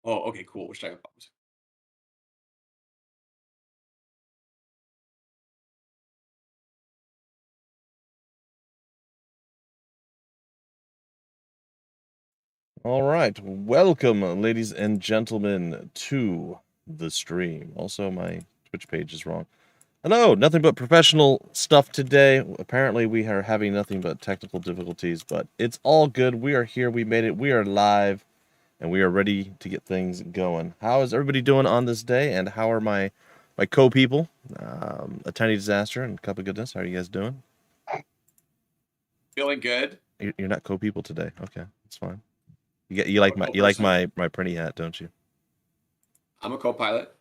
Oh, okay, cool. Which type of bombs? All right, welcome, ladies and gentlemen, to the stream. Also, my Twitch page is wrong. Hello, nothing but professional stuff today. Apparently, we are having nothing but technical difficulties, but it's all good. We are here, we made it, we are live, and we are ready to get things going. How is everybody doing on this day, and how are my co-people? A Tiny Disaster and Cupogoodness, how are you guys doing? Feeling good. You're not co-people today. Okay, that's fine. You like my printy hat, don't you? I'm a co-pilot.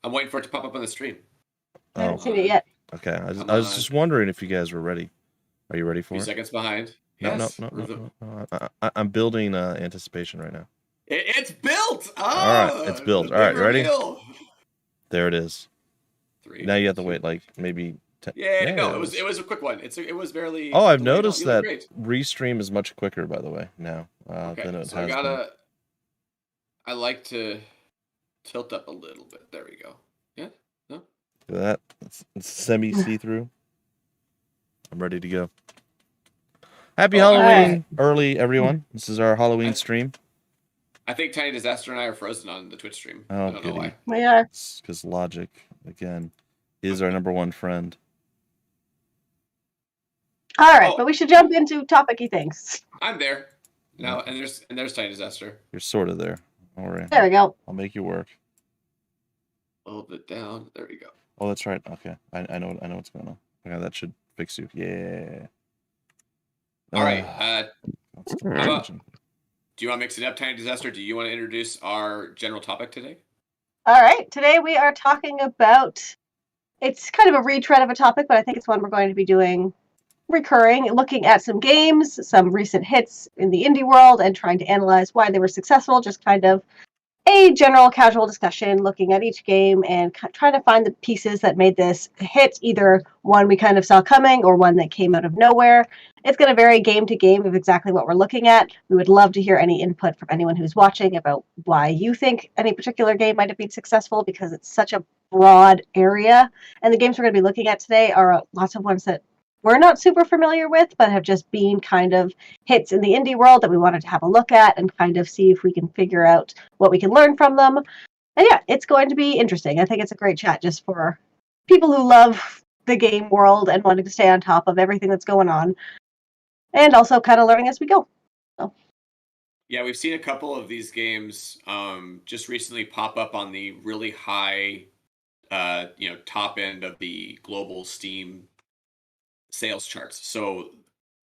I'm waiting for it to pop up on the stream. I haven't seen it yet. Okay, I was just wondering if you guys were ready. Are you ready for it? A few seconds behind. No, Yes. no. I'm building anticipation right now. It's built. Oh, all right, it's built. All right, ready? There it is. 3. Now you have to wait like maybe 10. Yeah, no, it was a quick one. It was barely. Oh, I've noticed that restream is much quicker, by the way, now okay, than it so has been. I like to tilt up a little bit. There we go. Yeah. No. Look at that. It's semi see-through. I'm ready to go. Happy Halloween early, everyone. This is our Halloween stream. I think Tiny Disaster and I are frozen on the Twitch stream. I don't know why. We are. Because logic, again, is our #1 friend. All right, but we should jump into topic-y things. I'm there. No, and there's Tiny Disaster. You're sort of there. All right. There we go. I'll make you work. A little bit down. There we go. Oh, that's right. Okay. I know what's going on. Okay, that should fix you. Yeah. All right. Do you want to mix it up, Tiny Disaster? Do you want to introduce our general topic today? All right. Today we are talking about, it's kind of a retread of a topic, but I think it's one we're going to be doing recurring, looking at some games, some recent hits in the indie world, and trying to analyze why they were successful. Just kind of a general casual discussion, looking at each game and trying to find the pieces that made this a hit, either one we kind of saw coming or one that came out of nowhere. It's going to vary game to game of exactly what we're looking at. We would love to hear any input from anyone who's watching about why you think any particular game might have been successful, because it's such a broad area. And the games we're going to be looking at today are lots of ones that we're not super familiar with, but have just been kind of hits in the indie world that we wanted to have a look at and kind of see if we can figure out what we can learn from them. And yeah, it's going to be interesting. I think it's a great chat just for people who love the game world and wanting to stay on top of everything that's going on, and also kind of learning as we go. So. Yeah, we've seen a couple of these games just recently pop up on the really high, top end of the global Steam sales charts. So,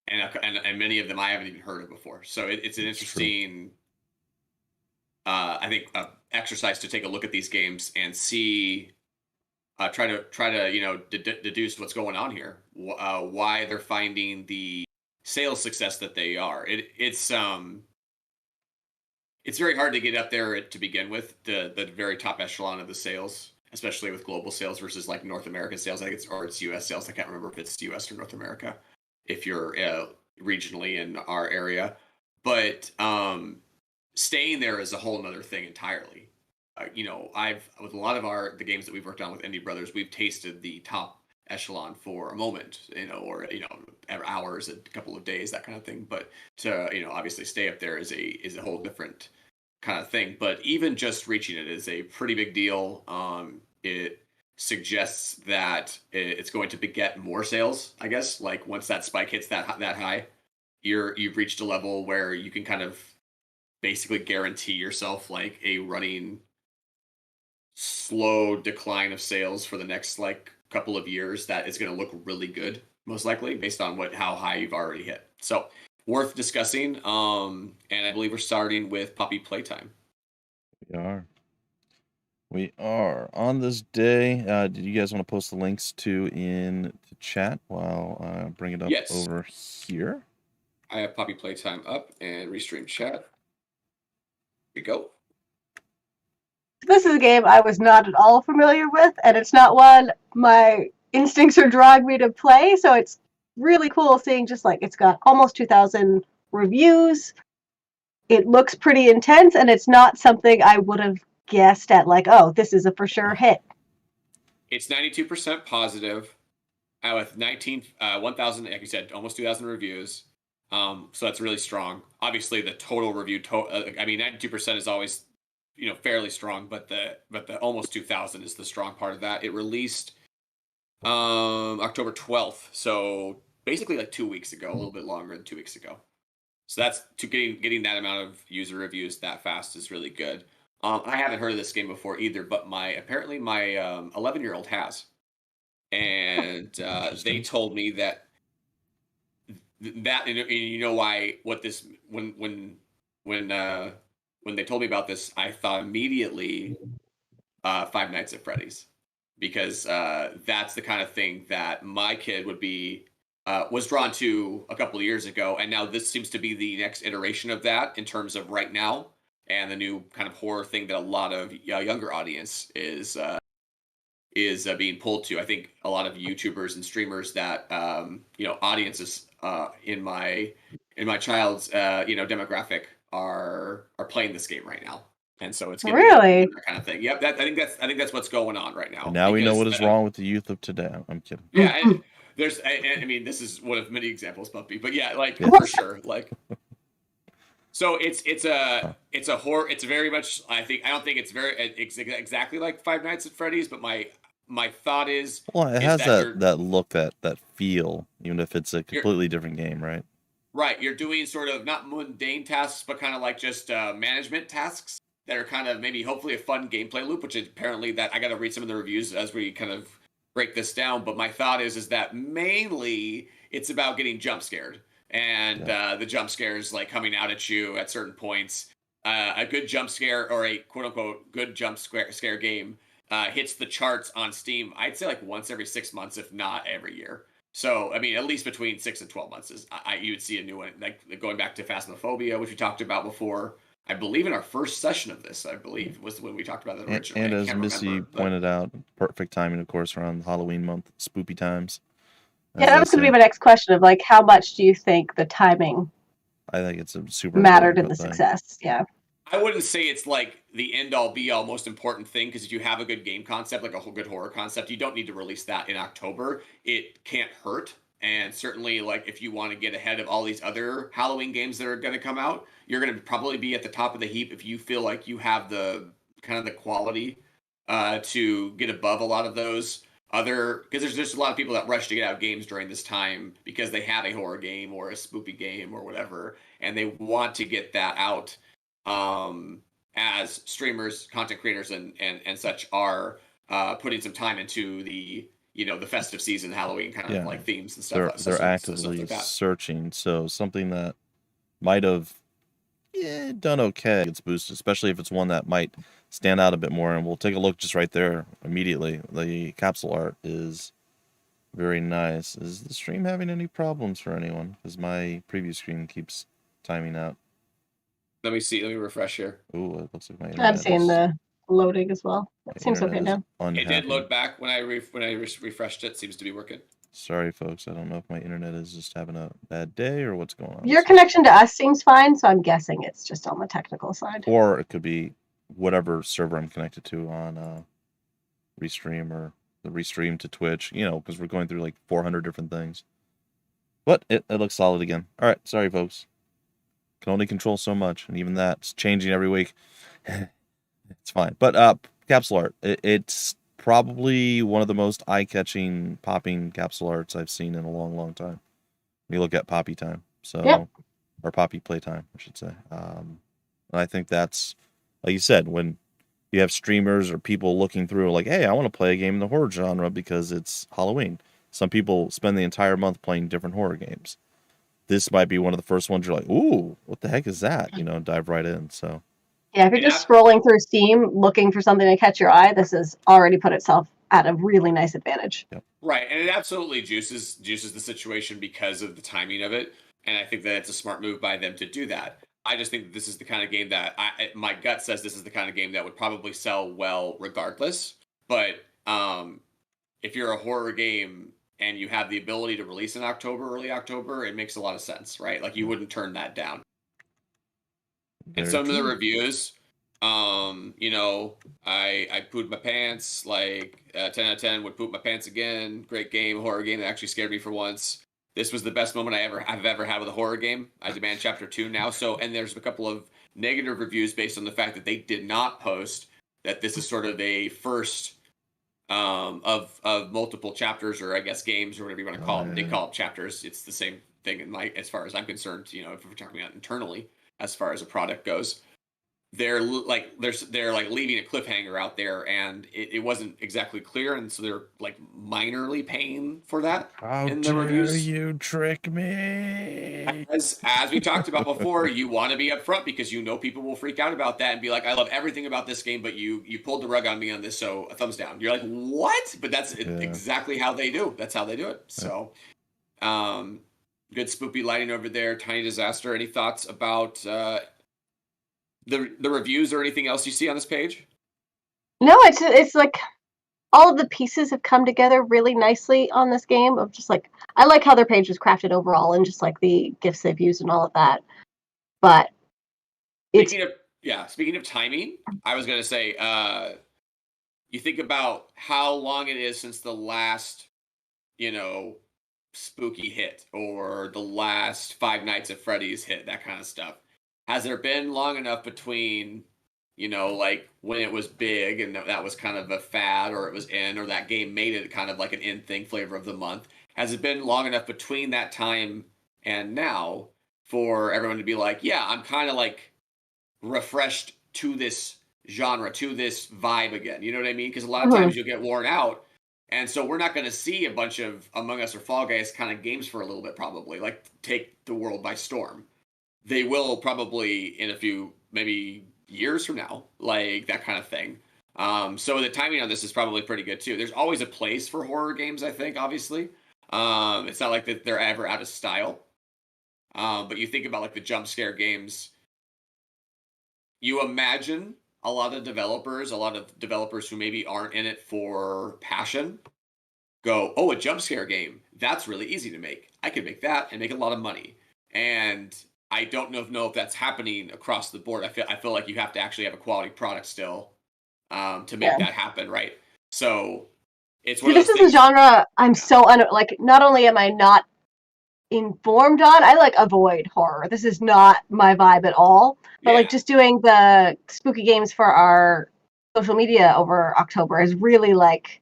and many of them I haven't even heard of before. So it's an interesting, I think, exercise to take a look at these games and see, try to deduce what's going on here, why they're finding the sales success that they are. It's very hard to get up there to begin with, the very top echelon of the sales, especially with global sales versus like North American sales. I think it's US sales. I can't remember if it's US or North America, if you're regionally in our area. But staying there is a whole nother thing entirely. I've, with a lot of the games that we've worked on with Indie Brothers, we've tasted the top echelon for a moment, or hours, a couple of days, that kind of thing. But to obviously stay up there is a whole different kind of thing. But even just reaching it is a pretty big deal. It suggests that it's going to beget more sales, I guess. Like once that spike hits that high, you've reached a level where you can kind of basically guarantee yourself like a running slow decline of sales for the next like couple of years that is going to look really good, most likely, based on how high you've already hit. So worth discussing. And I believe we're starting with Puppy Playtime. We are on this day. Did you guys want to post the links in the chat while I bring it up over here? I have Puppy Playtime up and restream chat. Here we go. This is a game I was not at all familiar with, and it's not one my instincts are drawing me to play, so it's really cool seeing just like it's got almost 2,000 reviews. it looks pretty intense, and it's not something I would have guessed at, like, oh, this is a for sure hit. It's 92% positive, with 1,000, like you said, almost 2,000 reviews. So that's really strong. Obviously, the total review, 92% is always, fairly strong, but the almost 2,000 is the strong part of that. It released October 12th, so basically like 2 weeks ago, a little bit longer than 2 weeks ago. So that's getting that amount of user reviews that fast is really good. I haven't heard of this game before either, but my 11-year-old has, and they told me that you know why what this when they told me about this, I thought immediately Five Nights at Freddy's, because that's the kind of thing that my kid was drawn to a couple of years ago, and now this seems to be the next iteration of that in terms of right now, and the new kind of horror thing that a lot of younger audience is being pulled to. I think a lot of YouTubers and streamers that audiences in my child's demographic are playing this game right now, and so it's getting Really that kind of thing. Yep, I think that's what's going on right now. And now we know what is wrong with the youth of today. I'm kidding. Yeah, and there's, I mean, this is one of many examples, Bumpy, but yeah, like for sure, like. So it's a horror. It's very much. I don't think it's very exactly like Five Nights at Freddy's, but my thought is, well, it has that look, that feel, even if it's a completely different game, right? Right, you're doing sort of not mundane tasks, but kind of like just management tasks that are kind of maybe hopefully a fun gameplay loop. Which is apparently that I got to read some of the reviews as we kind of break this down. But my thought is that mainly it's about getting jump scared. And the jump scares like coming out at you at certain points. A good jump scare, or a quote unquote good jump scare game hits the charts on Steam, I'd say like once every 6 months, if not every year. So I mean, at least between 6 and 12 months you would see a new one. Like going back to Phasmophobia, which we talked about before. I believe in our first session of this, was when we talked about it originally. And as Missy pointed out, perfect timing, of course, around Halloween month, spoopy times. Yeah, that was going to be my next question of like, how much do you think the timing I think it's a super mattered in the success? Yeah. I wouldn't say it's like the end all be all most important thing, because if you have a good game concept, like a good horror concept, you don't need to release that in October. It can't hurt. And certainly, like, if you want to get ahead of all these other Halloween games that are going to come out, you're going to probably be at the top of the heap if you feel like you have the kind of the quality to get above a lot of those other, because there's just a lot of people that rush to get out games during this time because they have a horror game or a spoopy game or whatever, and they want to get that out. As streamers, content creators, and such are putting some time into the the festive season, Halloween kind of like themes and stuff. They're actively searching. So something that might have done okay gets boosted, especially if it's one that might stand out a bit more. And we'll take a look just right there immediately. The capsule art is very nice. Is the stream having any problems for anyone? Because my preview screen keeps timing out. Let me see. Let me refresh here. Ooh, it looks like my I'm seeing the loading as well. It seems okay now. It did load back when I refreshed it. Seems to be working. Sorry, folks. I don't know if my internet is just having a bad day or what's going on. Your connection to us seems fine, so I'm guessing it's just on the technical side. Or it could be whatever server I'm connected to on Restream, or the Restream to Twitch, because we're going through like 400 different things. But it looks solid again. All right. Sorry, folks. Can only control so much, and even that's changing every week. It's fine. But capsule art, it's probably one of the most eye-catching popping capsule arts I've seen in a long, long time. When you look at Poppy Time, or Poppy Playtime, I should say. And I think that's, like you said, when you have streamers or people looking through, like, hey, I want to play a game in the horror genre because it's Halloween. Some people spend the entire month playing different horror games. This might be one of the first ones you're like, ooh, what the heck is that? Dive right in. So. Yeah, if you're just scrolling through Steam looking for something to catch your eye, this has already put itself at a really nice advantage. Yep. Right, and it absolutely juices the situation because of the timing of it, and I think that it's a smart move by them to do that. I just think that this is the kind of game that my gut says this is the kind of game that would probably sell well regardless. But if you're a horror game and you have the ability to release in October, early October, it makes a lot of sense, right? Like, you wouldn't turn that down. And some of the reviews, you know, I pooped my pants, like 10 out of 10 would poop my pants again. Great game, horror game that actually scared me for once. This was the best moment I've ever had with a horror game. I demand chapter 2 now. So, and there's a couple of negative reviews based on the fact that they did not post that this is sort of a first of multiple chapters, or I guess games, or whatever you want to call them. They call them chapters. It's the same thing in my, as far as I'm concerned. You know, if we're talking about internally, as far as a product goes, they're like leaving a cliffhanger out there, and it wasn't exactly clear, and so they're like minorly paying for that. How in the dare reviews. you trick me? As we talked about before, you want to be upfront because you know people will freak out about that and be like, "I love everything about this game, but you pulled the rug on me on this, so a thumbs down." You're like, "What?" But that's exactly how they do. That's how they do it. So, good spoopy lighting over there. Tiny disaster. Any thoughts about the reviews or anything else you see on this page? No, it's like all of the pieces have come together really nicely on this game. Of just like, I like how their page was crafted overall, and just like the gifts they've used and all of that. But speaking of timing, I was gonna say, you think about how long it is since the last, you know, spooky hit, or the last Five Nights at Freddy's hit, that kind of stuff. Has there been long enough between, you know, like when it was big and that was kind of a fad, or it was in, or that game made it kind of like an in thing, flavor of the month? Has it been long enough between that time and now for everyone to be like, yeah, I'm kind of like refreshed to this genre, to this vibe again? You know what I mean? Because a lot of times you'll get worn out. And so we're not going to see a bunch of Among Us or Fall Guys kind of games for a little bit, probably. Like, take the world by storm. They will probably in a few, maybe years from now, like that kind of thing. So the timing on this is probably pretty good too. There's always a place for horror games, I think, obviously. It's not like that they're ever out of style. But you think about like the jump scare games, you imagine a lot of developers who maybe aren't in it for passion go, oh, a jump scare game, that's really easy to make. I could make that and make a lot of money. And I don't know if that's happening across the board. I feel like you have to actually have a quality product still to make that happen, right? So it's one of those this things. Is a genre I'm so like. Not only am I not informed on, I like avoid horror. This is not my vibe at all. But like just doing the spooky games for our social media over October has really like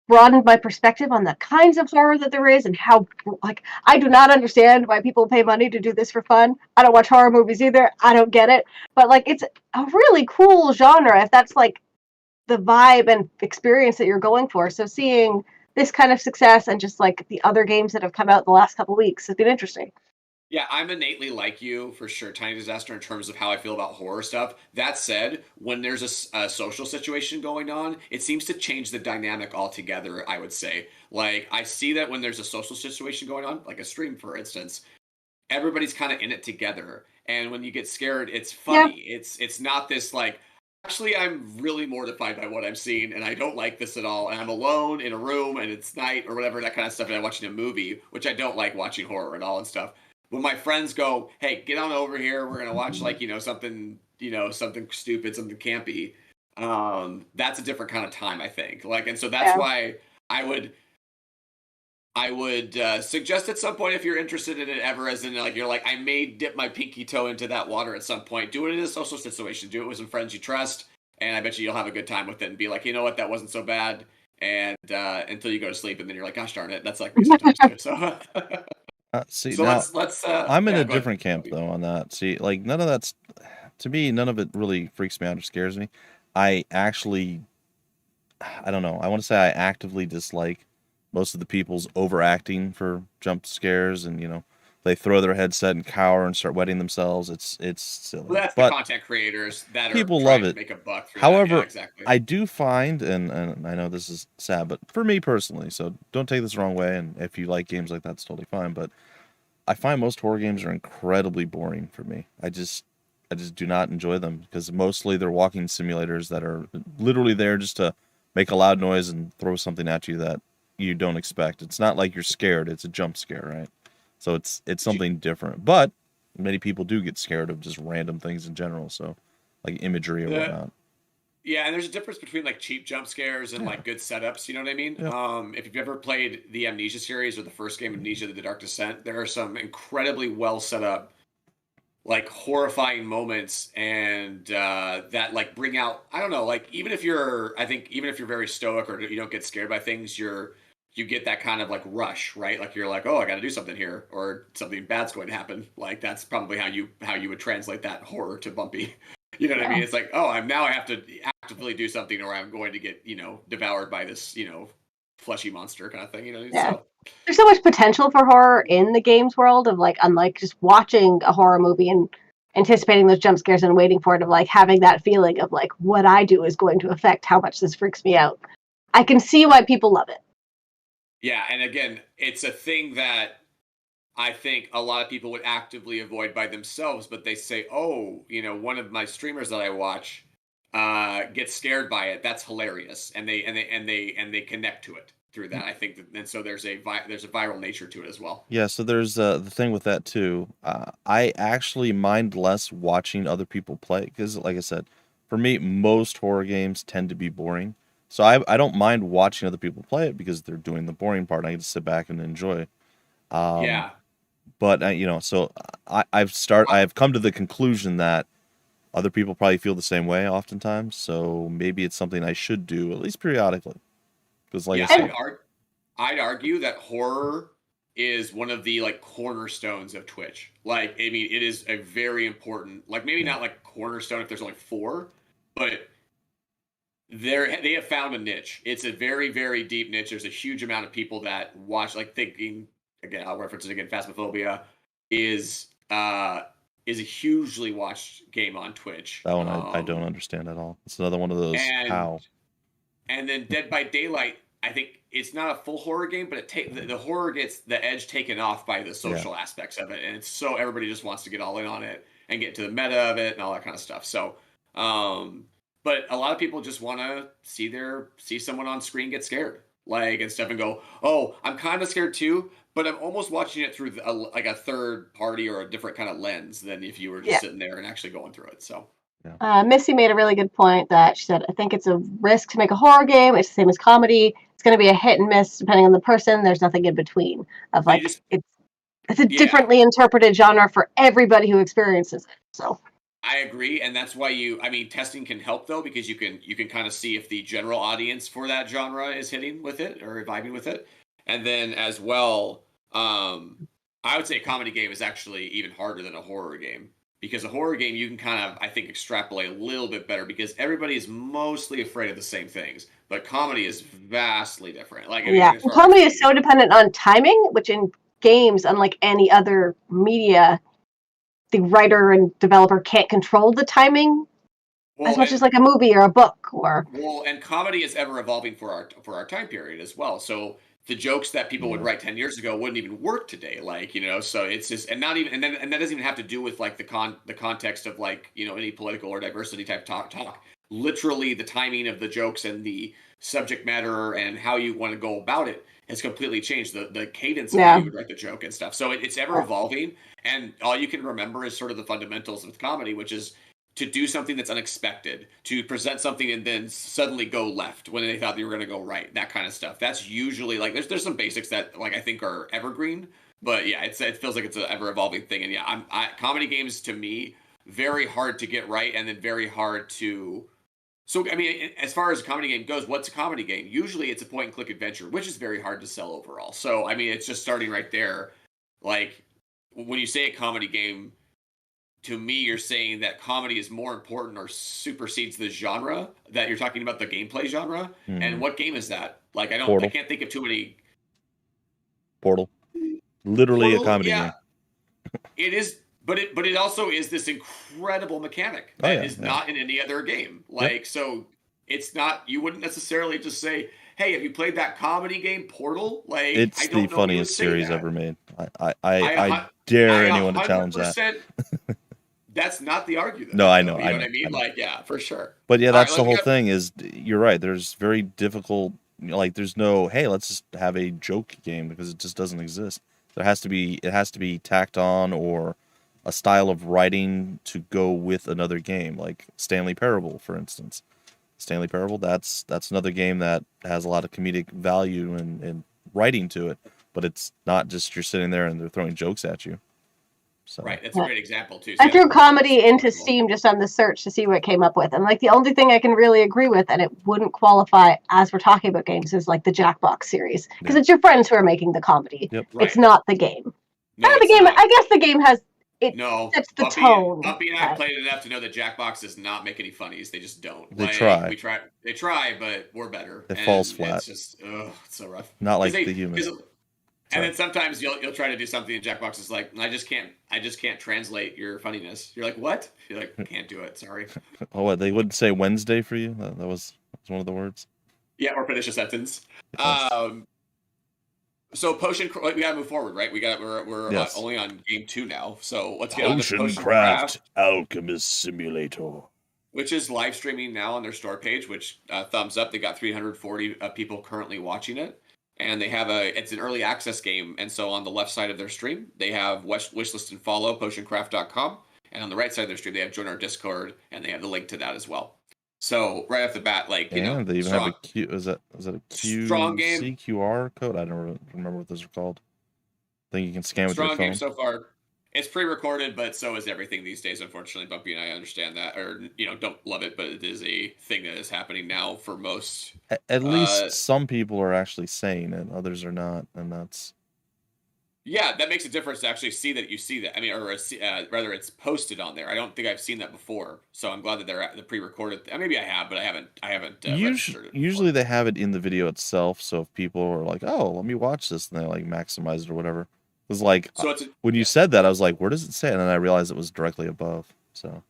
broadened my perspective on the kinds of horror that there is, and how, like, I do not understand why people pay money to do this for fun. I don't watch horror movies either. I don't get it. But like, it's a really cool genre if that's like the vibe and experience that you're going for. So seeing this kind of success and just like the other games that have come out in the last couple of weeks has been interesting. Yeah, I'm innately like you, for sure, Tiny Disaster, in terms of how I feel about horror stuff. That said, when there's a social situation going on, it seems to change the dynamic altogether, I would say. Like, I see that when there's a social situation going on, like a stream, for instance, everybody's kind of in it together. And when you get scared, it's funny. Yeah. It's not this, like, actually, I'm really mortified by what I'm seeing, and I don't like this at all. And I'm alone in a room, and it's night, or whatever, that kind of stuff, and I'm watching a movie, which I don't like watching horror at all and stuff. When my friends go, hey, get on over here, we're gonna watch like, something stupid, something campy. That's a different kind of time, I think. Like, and so that's why I would suggest at some point, if you're interested in it ever, as in like, you're like, I may dip my pinky toe into that water at some point. Do it in a social situation. Do it with some friends you trust, and I bet you you'll have a good time with it and be like, you know what, that wasn't so bad. And until you go to sleep, and then you're like, gosh darn it, that's like me sometimes too. So. See, so now, let's I'm in a different camp though on that. See, like none of that's, to me, none of it really freaks me out or scares me. I don't know. I want to say I actively dislike most of the people's overacting for jump scares, and they throw their headset and cower and start wetting themselves. It's silly. Well, that's the content creators that people are love trying it. To make a buck through However, that. Yeah, exactly. I do find, and I know this is sad, but for me personally, so don't take this the wrong way, and if you like games like that, it's totally fine, but I find most horror games are incredibly boring for me. I just do not enjoy them, because mostly they're walking simulators that are literally there just to make a loud noise and throw something at you that you don't expect. It's not like you're scared, it's a jump scare, right? So it's something different. But many people do get scared of just random things in general. So, like imagery or whatnot. Yeah, and there's a difference between like cheap jump scares and like good setups. You know what I mean? Yeah. If you've ever played the Amnesia series or the first game, Amnesia: The Dark Descent, there are some incredibly well set up, like horrifying moments, and that like bring out. I don't know, like I think even if you're very stoic or you don't get scared by things, you get that kind of like rush, right? Like you're like, oh, I got to do something here, or something bad's going to happen. Like that's probably how you would translate that horror to Bumpy. You know what I mean? It's like, oh, I have to actively do something, or I'm going to get devoured by this fleshy monster kind of thing. Yeah. So There's so much potential for horror in the games world of like, unlike just watching a horror movie and anticipating those jump scares and waiting for it, of like having that feeling of like what I do is going to affect how much this freaks me out. I can see why people love it. yeah, and again, it's a thing that I think a lot of people would actively avoid by themselves, but they say, "Oh, one of my streamers that I watch gets scared by it. That's hilarious," and they connect to it through that. I think that, and so there's a viral nature to it as well. Yeah, so there's the thing with that too. I actually mind less watching other people play because, like I said, for me, most horror games tend to be boring. So I don't mind watching other people play it because they're doing the boring part. I get to sit back and enjoy. Yeah, But so I've come to the conclusion that other people probably feel the same way oftentimes. So maybe it's something I should do at least periodically. Because, like I said, I'd argue that horror is one of the like cornerstones of Twitch. Like, I mean, it is a very important, like maybe not like cornerstone if there's only 4, but they have found a niche. It's a very, very deep niche. There's a huge amount of people that watch, like thinking again, I'll reference it again, Phasmophobia is a hugely watched game on Twitch. that one I don't understand at all. It's another one of those how. And then Dead by Daylight, I think it's not a full horror game, but the horror gets the edge taken off by the social aspects of it, and it's so everybody just wants to get all in on it and get to the meta of it and all that kind of stuff. So, but a lot of people just want to see someone on screen get scared, like and stuff, and go, "Oh, I'm kind of scared too." But I'm almost watching it through like a third party or a different kind of lens than if you were just sitting there and actually going through it. So. Missy made a really good point that she said, I think it's a risk to make a horror game. It's the same as comedy. It's going to be a hit and miss depending on the person. There's nothing in between. Of like, it's a differently interpreted genre for everybody who experiences it. So I agree, and that's why testing can help though, because you can kind of see if the general audience for that genre is hitting with it or vibing with it, and then as well, I would say a comedy game is actually even harder than a horror game. Because a horror game, you can kind of, I think, extrapolate a little bit better because everybody is mostly afraid of the same things. But comedy is vastly different. Like, comedy is so dependent on timing, which in games, unlike any other media, the writer and developer can't control the timing as much as like a movie or a book or. Well, and comedy is ever evolving for our time period as well. So the jokes that people would write 10 years ago wouldn't even work today. Like, so it's just, and not even, and that doesn't even have to do with like the context of like, any political or diversity type talk. Literally the timing of the jokes and the subject matter and how you want to go about it has completely changed the cadence of how you would write the joke and stuff. So it's ever evolving. And all you can remember is sort of the fundamentals of comedy, which is to do something that's unexpected, to present something and then suddenly go left when they thought they were going to go right, that kind of stuff. That's usually like there's some basics that like I think are evergreen, but yeah, it feels like it's an ever evolving thing. And yeah, comedy games to me very hard to get right, and then very hard to. So I mean, as far as a comedy game goes, what's a comedy game? Usually, it's a point and click adventure, which is very hard to sell overall. So I mean, it's just starting right there. Like when you say a comedy game. To me, you're saying that comedy is more important or supersedes the genre that you're talking about, the gameplay genre. And what game is that? Like, I can't think of too many. Portal, literally a comedy game. It is, but it also is this incredible mechanic that is not in any other game. Like, so it's not. You wouldn't necessarily just say, "Hey, have you played that comedy game Portal?" Like, it's the funniest series ever made. I dare anyone to challenge that. That's not the argument. No, I know. You know what I mean? Like, yeah, for sure. But yeah, that's the whole thing is you're right. There's very difficult, like there's no, hey, let's just have a joke game because it just doesn't exist. It has to be tacked on or a style of writing to go with another game, like Stanley Parable, for instance. Stanley Parable, that's another game that has a lot of comedic value and writing to it, but it's not just you're sitting there and they're throwing jokes at you. So. Right, that's a great example too. I threw comedy into Steam just on the search to see what it came up with, and like the only thing I can really agree with, and it wouldn't qualify as we're talking about games, is like the Jackbox series, because it's your friends who are making the comedy. Yep. Right. It's not the game. No, the game. not. I guess the game has it. No, sets the Bumpy, tone. Bumpy and I have played it enough to know that Jackbox does not make any funnies. They just don't. They try. We try. They try, but we're better. It falls flat. It's just it's so rough. Not like the human. And then sometimes you'll try to do something, and Jackbox is like, I just can't translate your funniness. You're like, what? You're like, can't do it. Sorry. Oh, what? They wouldn't say Wednesday for you? That was one of the words. Yeah, or finish a sentence. So Potion, we gotta move forward, right? We're Yes. Only on game 2 now. So let's get on to Potion Craft Alchemist Simulator, which is live streaming now on their store page. Which thumbs up. They got 340 people currently watching it. And they have it's an early access game. And so on the left side of their stream, they have wishlist and follow potioncraft.com. And on the right side of their stream, they have join our Discord, and they have the link to that as well. So right off the bat, they even have a Q. Is that a Q? Strong game. CQR code? I don't remember what those are called. I think you can scan with your phone. Strong game so far. It's pre-recorded, but so is everything these days. Unfortunately, Bumpy and I understand that, or don't love it, but it is a thing that is happening now for most. At least some people are actually saying it, others are not, and that's. Yeah, that makes a difference to actually see that you see that. I mean, or rather, it's posted on there. I don't think I've seen that before, so I'm glad that they're the pre-recorded. Maybe I have, but I haven't. Usually, they have it in the video itself. So if people are like, "Oh, let me watch this," and they maximize it or whatever. It was like when you said that, I was like, "Where does it say?" And then I realized it was directly above. So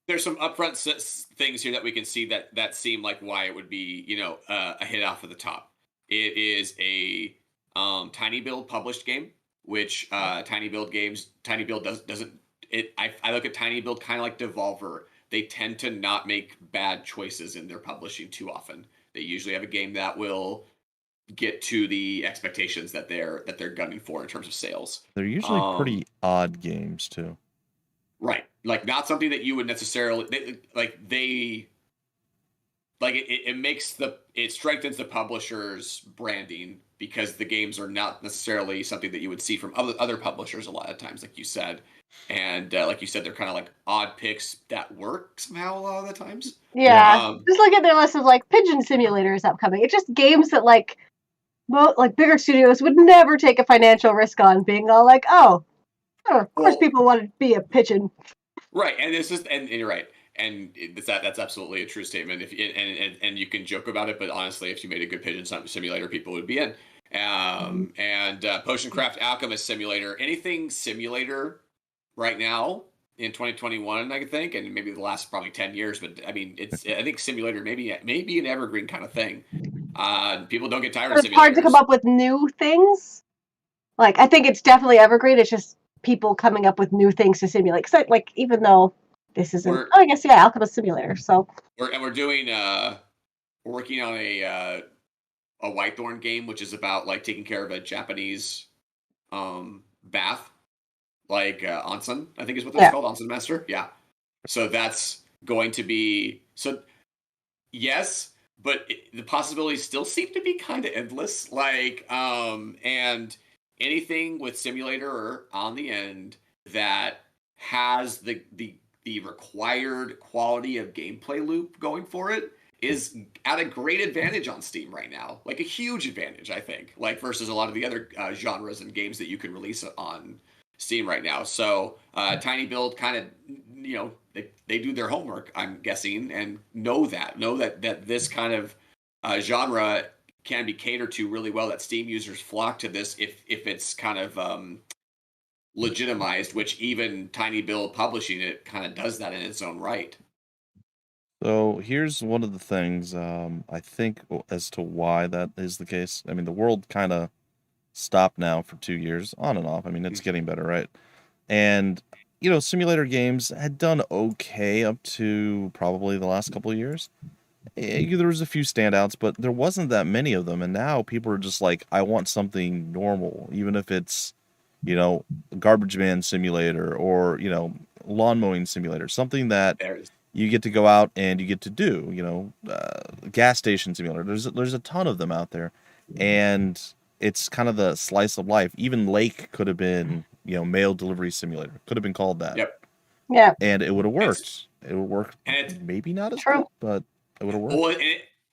there's some upfront things here that we can see that seem like why it would be a hit off of the top. It is a Tiny Build published game, which Tiny Build doesn't. I look at Tiny Build kind of like Devolver. They tend to not make bad choices in their publishing too often. They usually have a game that will get to the expectations that they're gunning for in terms of sales. They're usually pretty odd games too. Right. Like not something that you would necessarily it strengthens the publisher's branding because the games are not necessarily something that you would see from other publishers a lot of times, like you said. And like you said, they're kind of like odd picks that work somehow a lot of the times. Yeah. Just look at their list of Pigeon Simulator is upcoming. It's just games that bigger studios would never take a financial risk on, being all like, of course people want to be a pigeon. Right, and you're right, and that's absolutely a true statement. And you can joke about it, but honestly, if you made a good pigeon simulator, people would be in. And Potion Craft Alchemist Simulator, anything simulator right now in 2021, I think, and maybe the last probably 10 years, but I mean, I think simulator maybe an evergreen kind of thing. People don't get tired of simulators. It's hard to come up with new things. I think it's definitely evergreen. It's just people coming up with new things to simulate. Because even though this isn't, Alchemist Simulator. So we're doing we're working on a Whitethorn game, which is about taking care of a Japanese bath, onsen. I think is what that's called, onsen master. Yeah. So that's going to be yes. But the possibilities still seem to be kind of endless. And anything with simulator or on the end that has the required quality of gameplay loop going for it is at a great advantage on Steam right now. A huge advantage, I think. Versus a lot of the other genres and games that you can release on Steam right now. So Tiny Build kind of, they do their homework, I'm guessing, and know that this kind of genre can be catered to really well, that Steam users flock to this if it's kind of legitimized, which even Tiny Build publishing it kind of does that in its own right. So here's one of the things I think as to why that is the case. I mean, the world kind of stopped now for 2 years, on and off. I mean, it's getting better, right? And simulator games had done okay up to probably the last couple of years. There was a few standouts, but there wasn't that many of them. And now people are just like, I want something normal, even if it's garbage man simulator, or lawn mowing simulator, something that There's you get to go out and you get to do. Gas station simulator. There's a ton of them out there, and it's kind of the slice of life. Even Lake could have been mail delivery simulator. Could have been called that. Yep. Yeah. And it would have It's- worked. It would work. and Maybe not as True. good, but it would have worked. Well,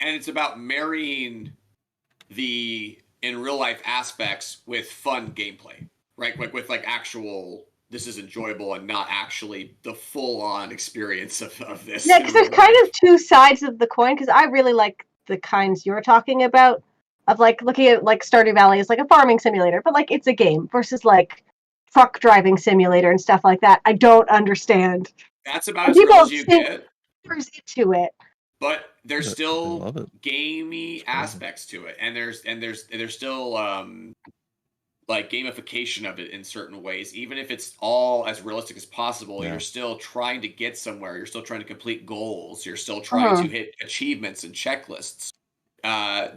and it's about marrying the in real life aspects with fun gameplay, right? With like actual, this is enjoyable and not actually the full on experience of this. Yeah, because there's kind of two sides of the coin. Because I really like the kinds you're talking about, of like looking at like Stardew Valley as like a farming simulator, but like it's a game, versus like truck driving simulator and stuff like that. I don't understand. That's about And as real people as you think get. there's into it. But there's I still love it. gamey crazy. aspects to it, and there's still like gamification of it in certain ways. Even if it's all as realistic as possible, Yeah. you're still trying to get somewhere. You're still trying to complete goals. You're still trying to hit achievements and checklists.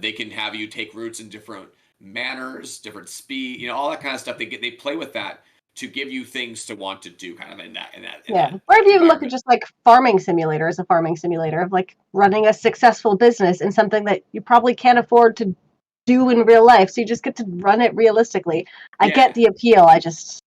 They can have you take routes in different manners, different speed, all that kind of stuff. They play with that to give you things to want to do, kind of in that. Or if you even look at just like farming simulator as a farming simulator of like running a successful business in something that you probably can't afford to do in real life, so you just get to run it realistically. I get the appeal. It's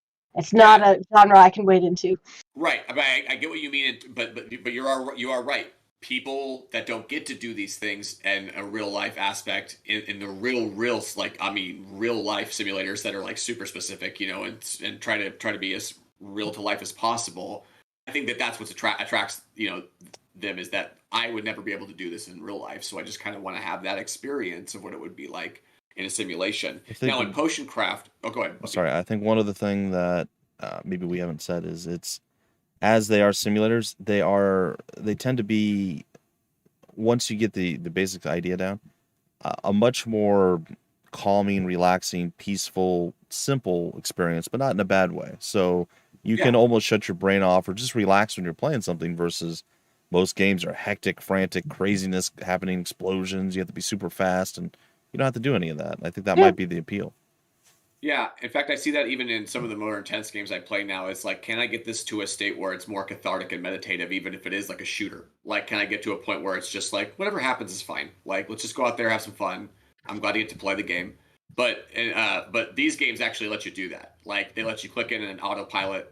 not a genre I can wade into. Right, I get what you mean, but you are right. People that don't get to do these things and a real life aspect in the real real life simulators that are like super specific, and try to be as real to life as possible. I think that's what attracts them, is that I would never be able to do this in real life, so I just kind of want to have that experience of what it would be like in a simulation. Now in Potion Craft, go ahead. Sorry, I think one other thing that maybe we haven't said is as they are simulators, they tend to be, once you get the basic idea down, a much more calming, relaxing, peaceful, simple experience, but not in a bad way. So you can almost shut your brain off or just relax when you're playing something, versus most games are hectic, frantic, craziness happening, explosions. You have to be super fast, and you don't have to do any of that. I think that might be the appeal. Yeah, in fact, I see that even in some of the more intense games I play now. It's like, can I get this to a state where it's more cathartic and meditative, even if it is like a shooter? Like, can I get to a point where it's just like, whatever happens is fine. Like, let's just go out there, have some fun. I'm glad to get to play the game. But these games actually let you do that. Like, they let you click in an autopilot,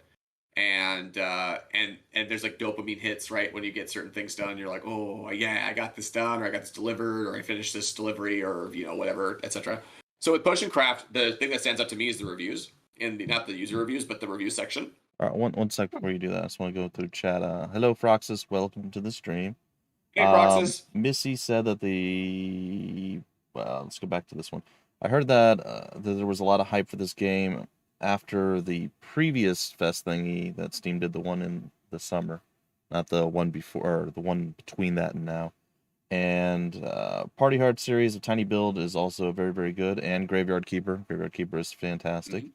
and there's like dopamine hits, right? When you get certain things done, you're like, oh yeah, I got this done, or I got this delivered, or I finished this delivery, or whatever, etc. So with Potion Craft, the thing that stands out to me is the reviews, and not the user reviews, but the review section. All right, one sec before you do that, I just want to go through chat. Hello, Froxus. Welcome to the stream. Hey, Froxus. Missy said that let's go back to this one. I heard that there was a lot of hype for this game after the previous fest thingy that Steam did, the one in the summer, not the one before, or the one between that and now. And Party Hard series of Tiny Build is also very, very good, and Graveyard Keeper. Graveyard Keeper is fantastic.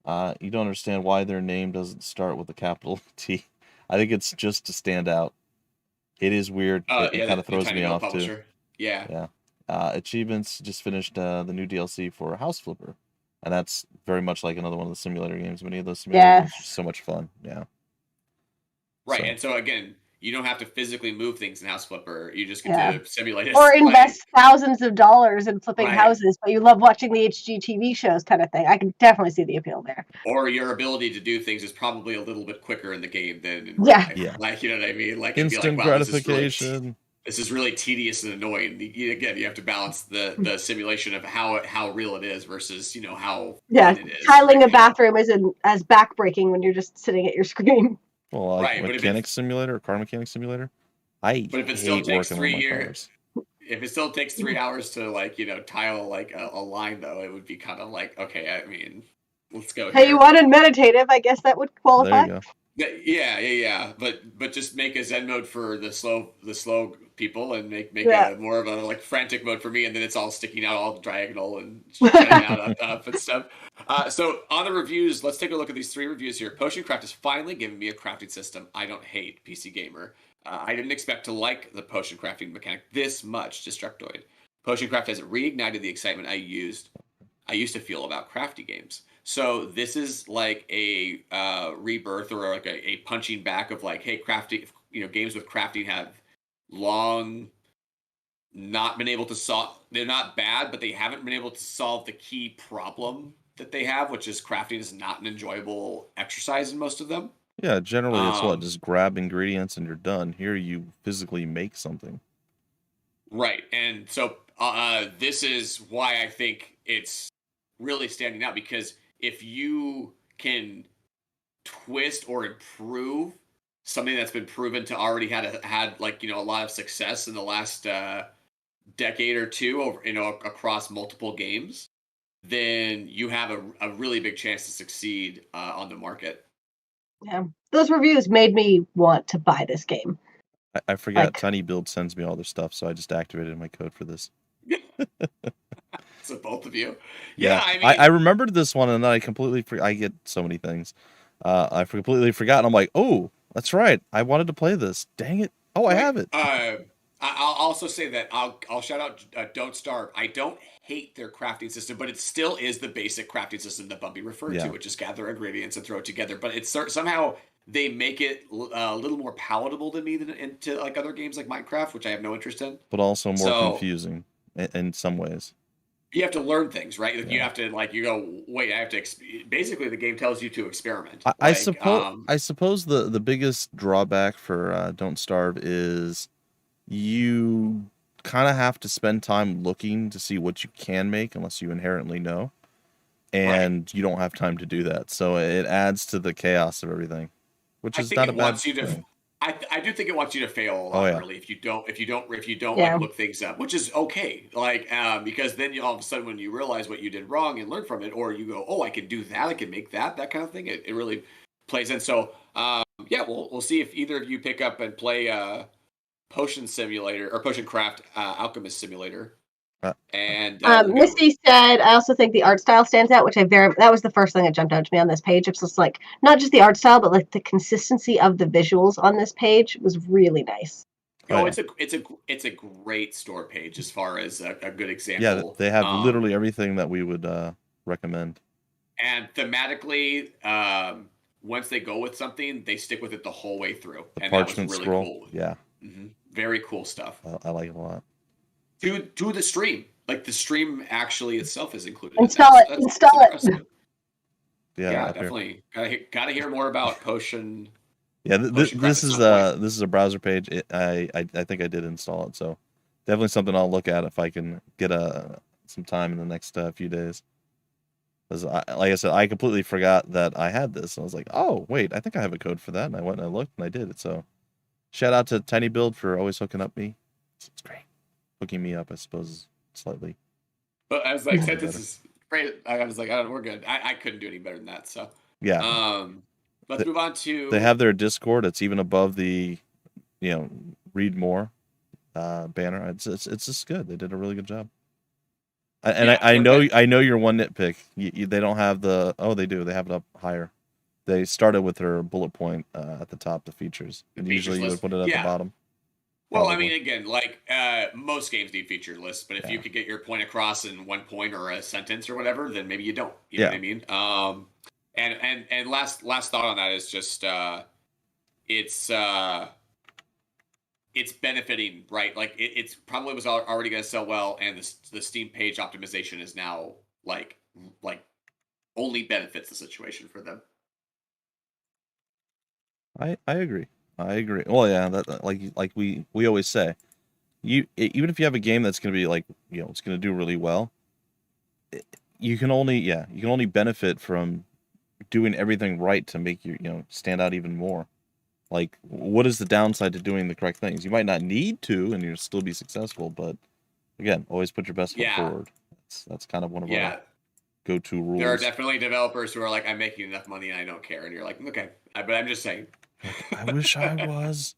You don't understand why their name doesn't start with a capital T. I think it's just to stand out. It is weird. It kind of throws me off too. Yeah. Achievements just finished the new DLC for House Flipper, and that's very much like another one of the simulator games. Many of those simulator games are so much fun. Yeah. Right, and so again, you don't have to physically move things in House Flipper. You just get to simulate it. Or invest thousands of dollars in flipping houses, but you love watching the HGTV shows kind of thing. I can definitely see the appeal there. Or your ability to do things is probably a little bit quicker in the game than in real life. Like, you know what I mean? Like, instant gratification. This is really tedious and annoying. Again, you have to balance the simulation of how real it is versus, how fun it is. Tiling a bathroom isn't as backbreaking when you're just sitting at your screen. Well, like mechanics simulator, car mechanics simulator. But if it still takes 3 years, if it still takes 3 hours to tile a line, though, it would be kind of like, okay, I mean, let's go. Hey, you wanted meditative? I guess that would qualify. There you go. Yeah. But just make a Zen mode for the slow people, and make a more of a frantic mode for me, and then it's all sticking out all diagonal and out up and stuff. So on the reviews, let's take a look at these 3 reviews here. Potion Craft has finally given me a crafting system I don't hate, PC Gamer. I didn't expect to like the potion crafting mechanic this much, Destructoid. Potion Craft has reignited the excitement I used I used to feel about crafty games. So this is like a rebirth or like a punching back of like, hey, crafty, games with crafting have long not been able to solve. They're not bad, but they haven't been able to solve the key problem that they have, which is crafting is not an enjoyable exercise in most of them. Yeah, generally it's what? Um, Just grab ingredients and you're done. Here you physically make something. right, and so this is why I think it's really standing out, because if you can twist or improve something that's been proven to already had like a lot of success in the last decade or two over across multiple games, then you have a really big chance to succeed on the market. Yeah, those reviews made me want to buy this game. I forget. Tiny Build sends me all their stuff, so I just activated my code for this. So both of you, yeah. I mean, I remembered this one, and then I completely I get so many things. I completely forgot, and I'm like, oh, that's right. I wanted to play this. Dang it! Oh, I have it. I'll also say that I'll shout out Don't Starve. I don't hate their crafting system, but it still is the basic crafting system that Bumpy referred to, which is gather ingredients and throw it together. But it's somehow they make it a little more palatable to me than into like other games like Minecraft, which I have no interest in. But also more confusing in some ways. You have to learn things, right? Like you have to you go, wait, I have to. Basically, the game tells you to experiment. I suppose the biggest drawback for Don't Starve is you kind of have to spend time looking to see what you can make unless you inherently know, and you don't have time to do that. So it adds to the chaos of everything, which is not a bad thing. I do think it wants you to fail a lot early if you don't like look things up, which is okay. Like because then all of a sudden when you realize what you did wrong and learn from it, or you go, oh, I can do that, I can make that kind of thing. It really plays in. So we'll see if either of you pick up and play Potion Simulator or Potion Craft Alchemist Simulator. And Misty said, I also think the art style stands out, which that was the first thing that jumped out to me on this page. It's just like not just the art style, but like the consistency of the visuals on this page was really nice. It's a great store page as far as a good example. Yeah, they have literally everything that we would recommend. And thematically, once they go with something, they stick with it the whole way through. The parchment really scroll, cool. Yeah, very cool stuff. I like it a lot. To the stream, like the stream actually itself is included. Install it. Yeah, definitely. Gotta hear more about Potion. Yeah, this is a browser page. I think I did install it, so definitely something I'll look at if I can get some time in the next few days. Because like I said, I completely forgot that I had this. And I was like, oh wait, I think I have a code for that, and I went and I looked and I did it. So shout out to Tiny Build for always hooking up me. It's great. Hooking me up, I suppose, slightly. But I was like, this is great. I was like, we're good. I couldn't do any better than that. So yeah. Let's move on to. They have their Discord. It's even above the, read more banner. It's just good. They did a really good job. I know your one nitpick. They don't have the. Oh, they do. They have it up higher. They started with their bullet point at the top, the features, and usually you would put it at the bottom. Well, I mean, again, like most games need feature lists, but if you could get your point across in one point or a sentence or whatever, then maybe you don't. You know what I mean? And last thought on that is just it's benefiting, right? Like it's probably was already going to sell well, and the Steam page optimization is now like only benefits the situation for them. I agree. Well, yeah, that like we always say, even if you have a game that's going to be like it's going to do really well, you can only benefit from doing everything right to make you stand out even more. Like, what is the downside to doing the correct things? You might not need to, and you'll still be successful. But again, always put your best foot forward. That's kind of one of our go-to rules. There are definitely developers who are like, I'm making enough money and I don't care, and you're like, okay, but I'm just saying. I wish I was.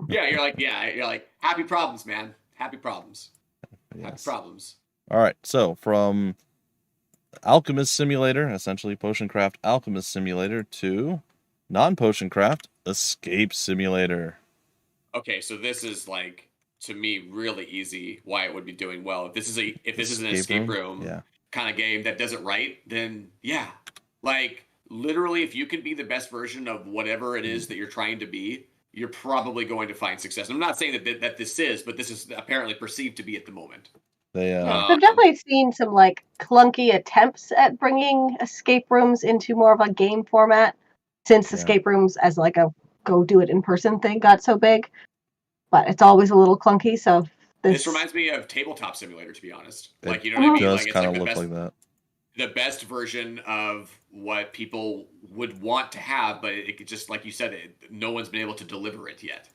You're like, happy problems, man. Happy problems. Yes. Happy problems. All right, so from Alchemist Simulator, essentially Potion Craft Alchemist Simulator, to non-Potion Craft Escape Simulator. Okay, so this is like, to me, really easy why it would be doing well. If this is an escape room, kind of game that does it right, then yeah, like literally, if you can be the best version of whatever it is that you're trying to be, you're probably going to find success. I'm not saying that this is, but this is apparently perceived to be at the moment. They Yeah, I've definitely seen some like clunky attempts at bringing escape rooms into more of a game format since escape rooms as like a go do it in person thing got so big. But it's always a little clunky. So this reminds me of Tabletop Simulator, to be honest. Like, you know it what I mean? does Like, it's kind like of look like that. The best version of what people would want to have, but it just, like you said, no one's been able to deliver it yet.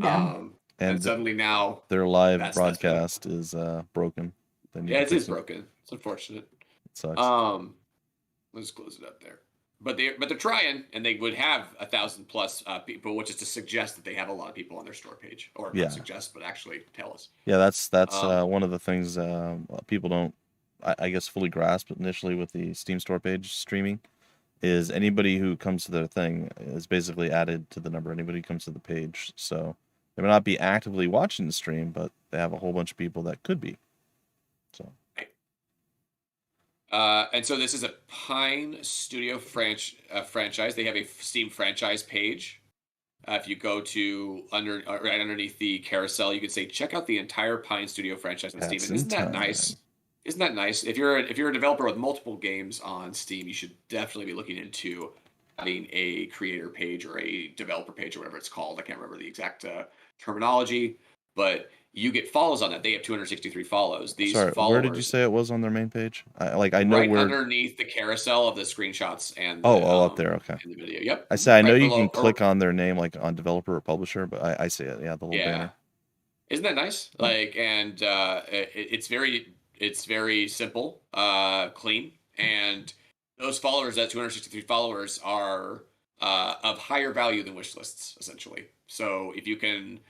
Yeah. And suddenly now their live broadcast is broken. Yeah, it is broken. It's unfortunate. It sucks. Let's close it up there. But they're trying, and they would have 1,000+ people, which is to suggest that they have a lot of people on their store page, or not suggest, but actually tell us. Yeah, that's one of the things people don't, I guess, fully grasp initially with the Steam store page streaming. Is anybody who comes to their thing is basically added to the number. Anybody who comes to the page, so they may not be actively watching the stream, but they have a whole bunch of people that could be. So. And so this is a Pine Studio franchise. They have a Steam franchise page. If you go to right underneath the carousel, you can say check out the entire Pine Studio franchise on Steam. And isn't that nice? Isn't that nice? If you're a developer with multiple games on Steam, you should definitely be looking into having a creator page or a developer page or whatever it's called. I can't remember the exact terminology, but you get follows on that. They have 263 follows. These followers, where did you say it was on their main page? I know right where underneath the carousel of the screenshots and up there. Okay. In the video. Yep. I say I know you can click on their name like on developer or publisher, but I see it. Yeah, the little banner. Isn't that nice? Like, and it's very simple, clean, and those followers, that 263 followers, are of higher value than wish lists, essentially. So if you can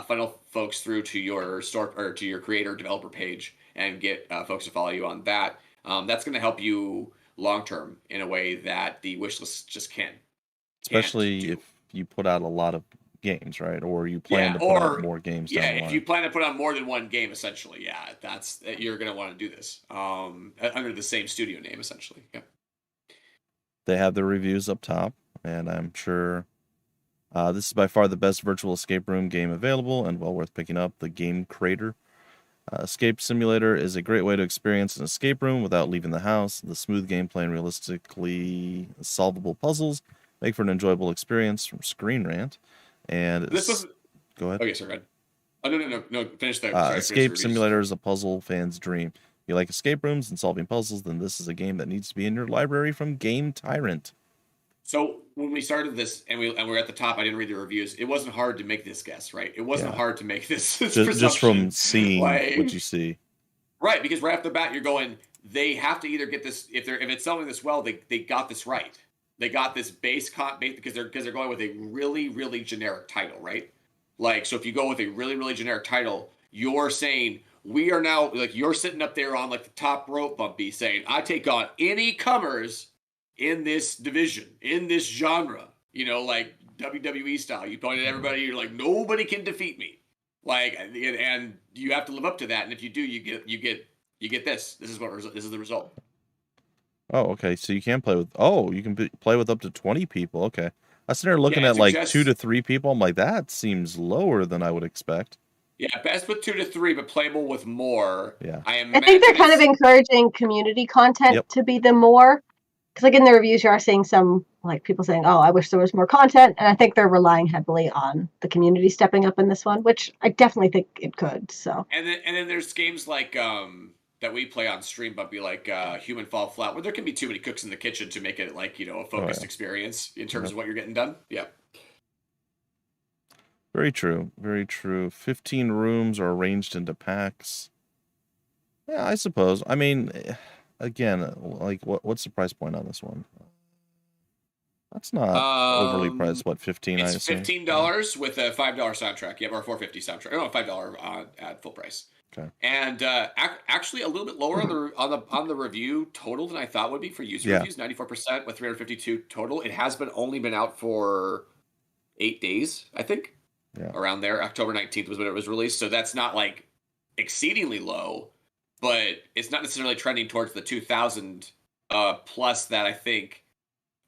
funnel folks through to your store or to your creator developer page and get folks to follow you on that, that's going to help you long term in a way that the wish list just can't. Especially if you put out a lot of games, right? Or you plan to put out more games. Yeah, if you plan to put out more than one game, essentially, you're going to want to do this under the same studio name, essentially. Yeah. They have their reviews up top, and I'm sure this is by far the best virtual escape room game available and well worth picking up. The Game Creator Escape Simulator is a great way to experience an escape room without leaving the house. The smooth gameplay and realistically solvable puzzles make for an enjoyable experience from Screen Rant. And go ahead. Okay, sorry, go ahead. Oh, no. Finish that. Escape Simulator is a puzzle fan's dream. If you like escape rooms and solving puzzles, then this is a game that needs to be in your library from Game Tyrant. So when we started this and we're at the top, I didn't read the reviews. It wasn't hard to make this guess, right? It wasn't hard to make this just from seeing what you see. Right, because right off the bat, you're going, they have to either get this, if it's selling this well, they got this right. They got this base because they're going with a really, really generic title, right? Like, so if you go with a really, really generic title, you're saying, we are now, like, you're sitting up there on, like, the top rope, Bumpy, saying, I take on any comers in this division, in this genre, like WWE style. You point at everybody, you're like, nobody can defeat me. Like, and you have to live up to that. And if you do, you get this. This is the result. Oh, okay. So you can play with. Oh, you can play with up to 20 people. Okay, I was sitting there looking at like 2 to 3 people. I'm like, that seems lower than I would expect. Yeah, best with 2 to 3, but playable with more. Yeah, I think they're kind of encouraging community content to be the more. Because like in the reviews, you are seeing some like people saying, "Oh, I wish there was more content," and I think they're relying heavily on the community stepping up in this one, which I definitely think it could. So. And then there's games like that we play on stream, Bumpy, like Human Fall Flat, where there can be too many cooks in the kitchen to make it like a focused experience in terms of what you're getting done. Yeah. Very true. Very true. 15 rooms are arranged into packs. Yeah, I suppose. I mean, again, like what's the price point on this one? That's not overly priced. What, 15? It's $15 with a $5 soundtrack. Yeah, or $4.50 soundtrack. No, $5 at full price. Okay. And actually a little bit lower on the review total than I thought would be for user reviews. 94% with 352 total. It has only been out for 8 days, I think. Yeah. Around there, October 19th was when it was released. So that's not like exceedingly low, but it's not necessarily trending towards the 2,000 plus that I think,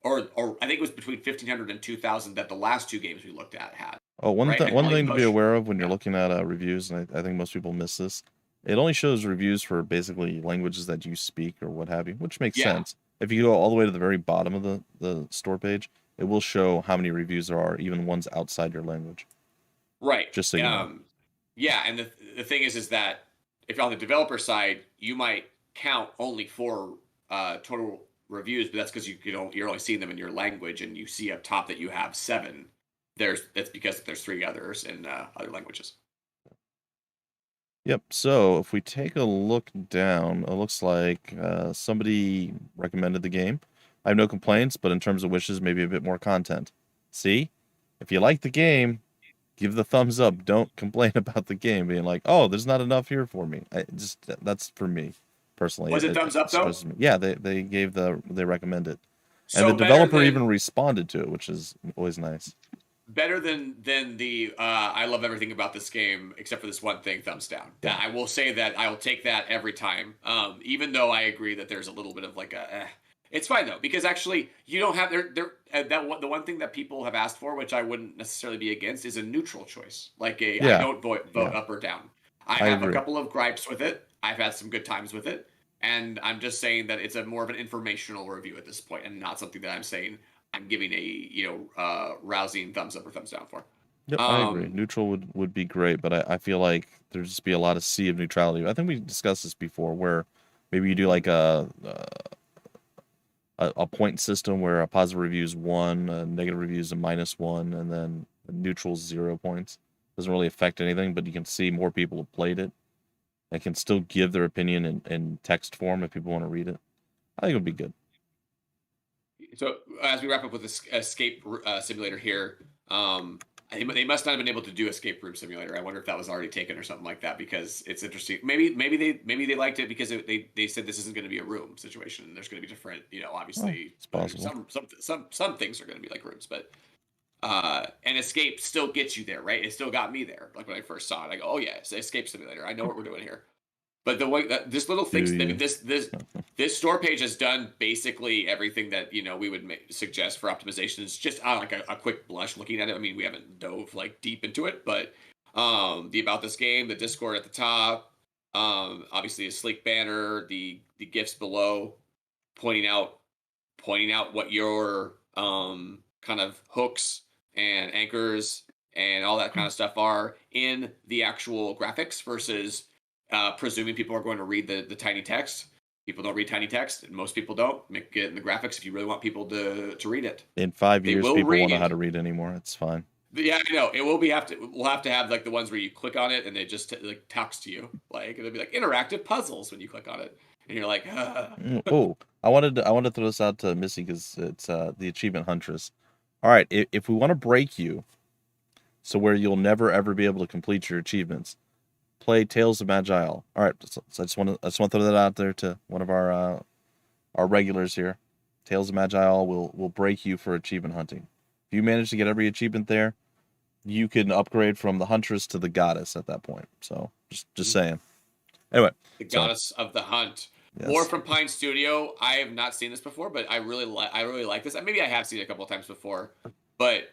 or I think it was between 1,500 and 2,000 that the last two games we looked at had. Oh, one Right? one thing to be aware of when you're Yeah. looking at reviews, and I think most people miss this, it only shows reviews for basically languages that you speak or what have you, which makes Yeah. sense. If you go all the way to the very bottom of the store page, it will show how many reviews there are, even ones outside your language. Right. Just so you know. Yeah, and the thing is that if you're on the developer side, you might count only 4 total reviews, but that's because you're only seeing them in your language, and you see up top that you have 7. That's because there's 3 others in other languages. Yep. So if we take a look down, it looks like somebody recommended the game. I have no complaints, but in terms of wishes, maybe a bit more content. See, if you like the game, give the thumbs up. Don't complain about the game being like, "Oh, there's not enough here for me." That's for me personally. Was it thumbs up though? Yeah, they recommend it, So and the developer even responded to it, which is always nice. Better than the I love everything about this game except for this one thing, thumbs down. Yeah. I will say that I will take that every time. Even though I agree that there's a little bit of like it's fine though, because actually you don't have the one thing that people have asked for, which I wouldn't necessarily be against, is a neutral choice. Like I don't vote up or down. I have a couple of gripes with it. I've had some good times with it, and I'm just saying that it's more of an informational review at this point, and not something that I'm saying I'm giving a rousing thumbs up or thumbs down for. Yep, I agree. Neutral would be great, but I feel like there'd just be a lot of sea of neutrality. I think we discussed this before, where maybe you do like a point system where a positive review is 1, a negative review is a -1, and then a neutral is 0 points. Doesn't really affect anything, but you can see more people have played it and can still give their opinion in text form if people want to read it. I think it would be good. So as we wrap up with this escape simulator here, they must not have been able to do escape room simulator. I wonder if that was already taken or something like that, because it's interesting. Maybe they liked it because they said this isn't going to be a room situation. There's going to be different, obviously it's possible. Some things are going to be like rooms, but and escape still gets you there, right? It still got me there. Like when I first saw it, I go, oh yeah, it's escape simulator. I know what we're doing here. But the way that this little thing, this store page has done basically everything that we would suggest for optimization. It's just like a quick blush looking at it. I mean, we haven't dove like deep into it, but the about this game, the Discord at the top, obviously a sleek banner, the GIFs below, pointing out what your kind of hooks and anchors and all that kind of stuff are in the actual graphics versus presuming people are going to read the tiny text. People don't read tiny text, and most people don't. Make it in the graphics if you really want people to read it. In 5 years, people won't know how to read anymore. It's fine. Yeah, I know. It will be we'll have to have like the ones where you click on it and they just like talks to you. Like it'll be like interactive puzzles when you click on it, and you're like, Oh, I wanted to throw this out to Missy because it's the achievement huntress. All right, if we want to break you, so where you'll never ever be able to complete your achievements, play Tales of Magial. All right, so I just want to throw that out there to one of our regulars here. Tales of Magial will break you for achievement hunting. If you manage to get every achievement there, you can upgrade from the huntress to the goddess at that point. So just saying. Anyway, the goddess of the hunt. Yes. More from Pine Studio. I have not seen this before, but I really like this. Maybe I have seen it a couple of times before, but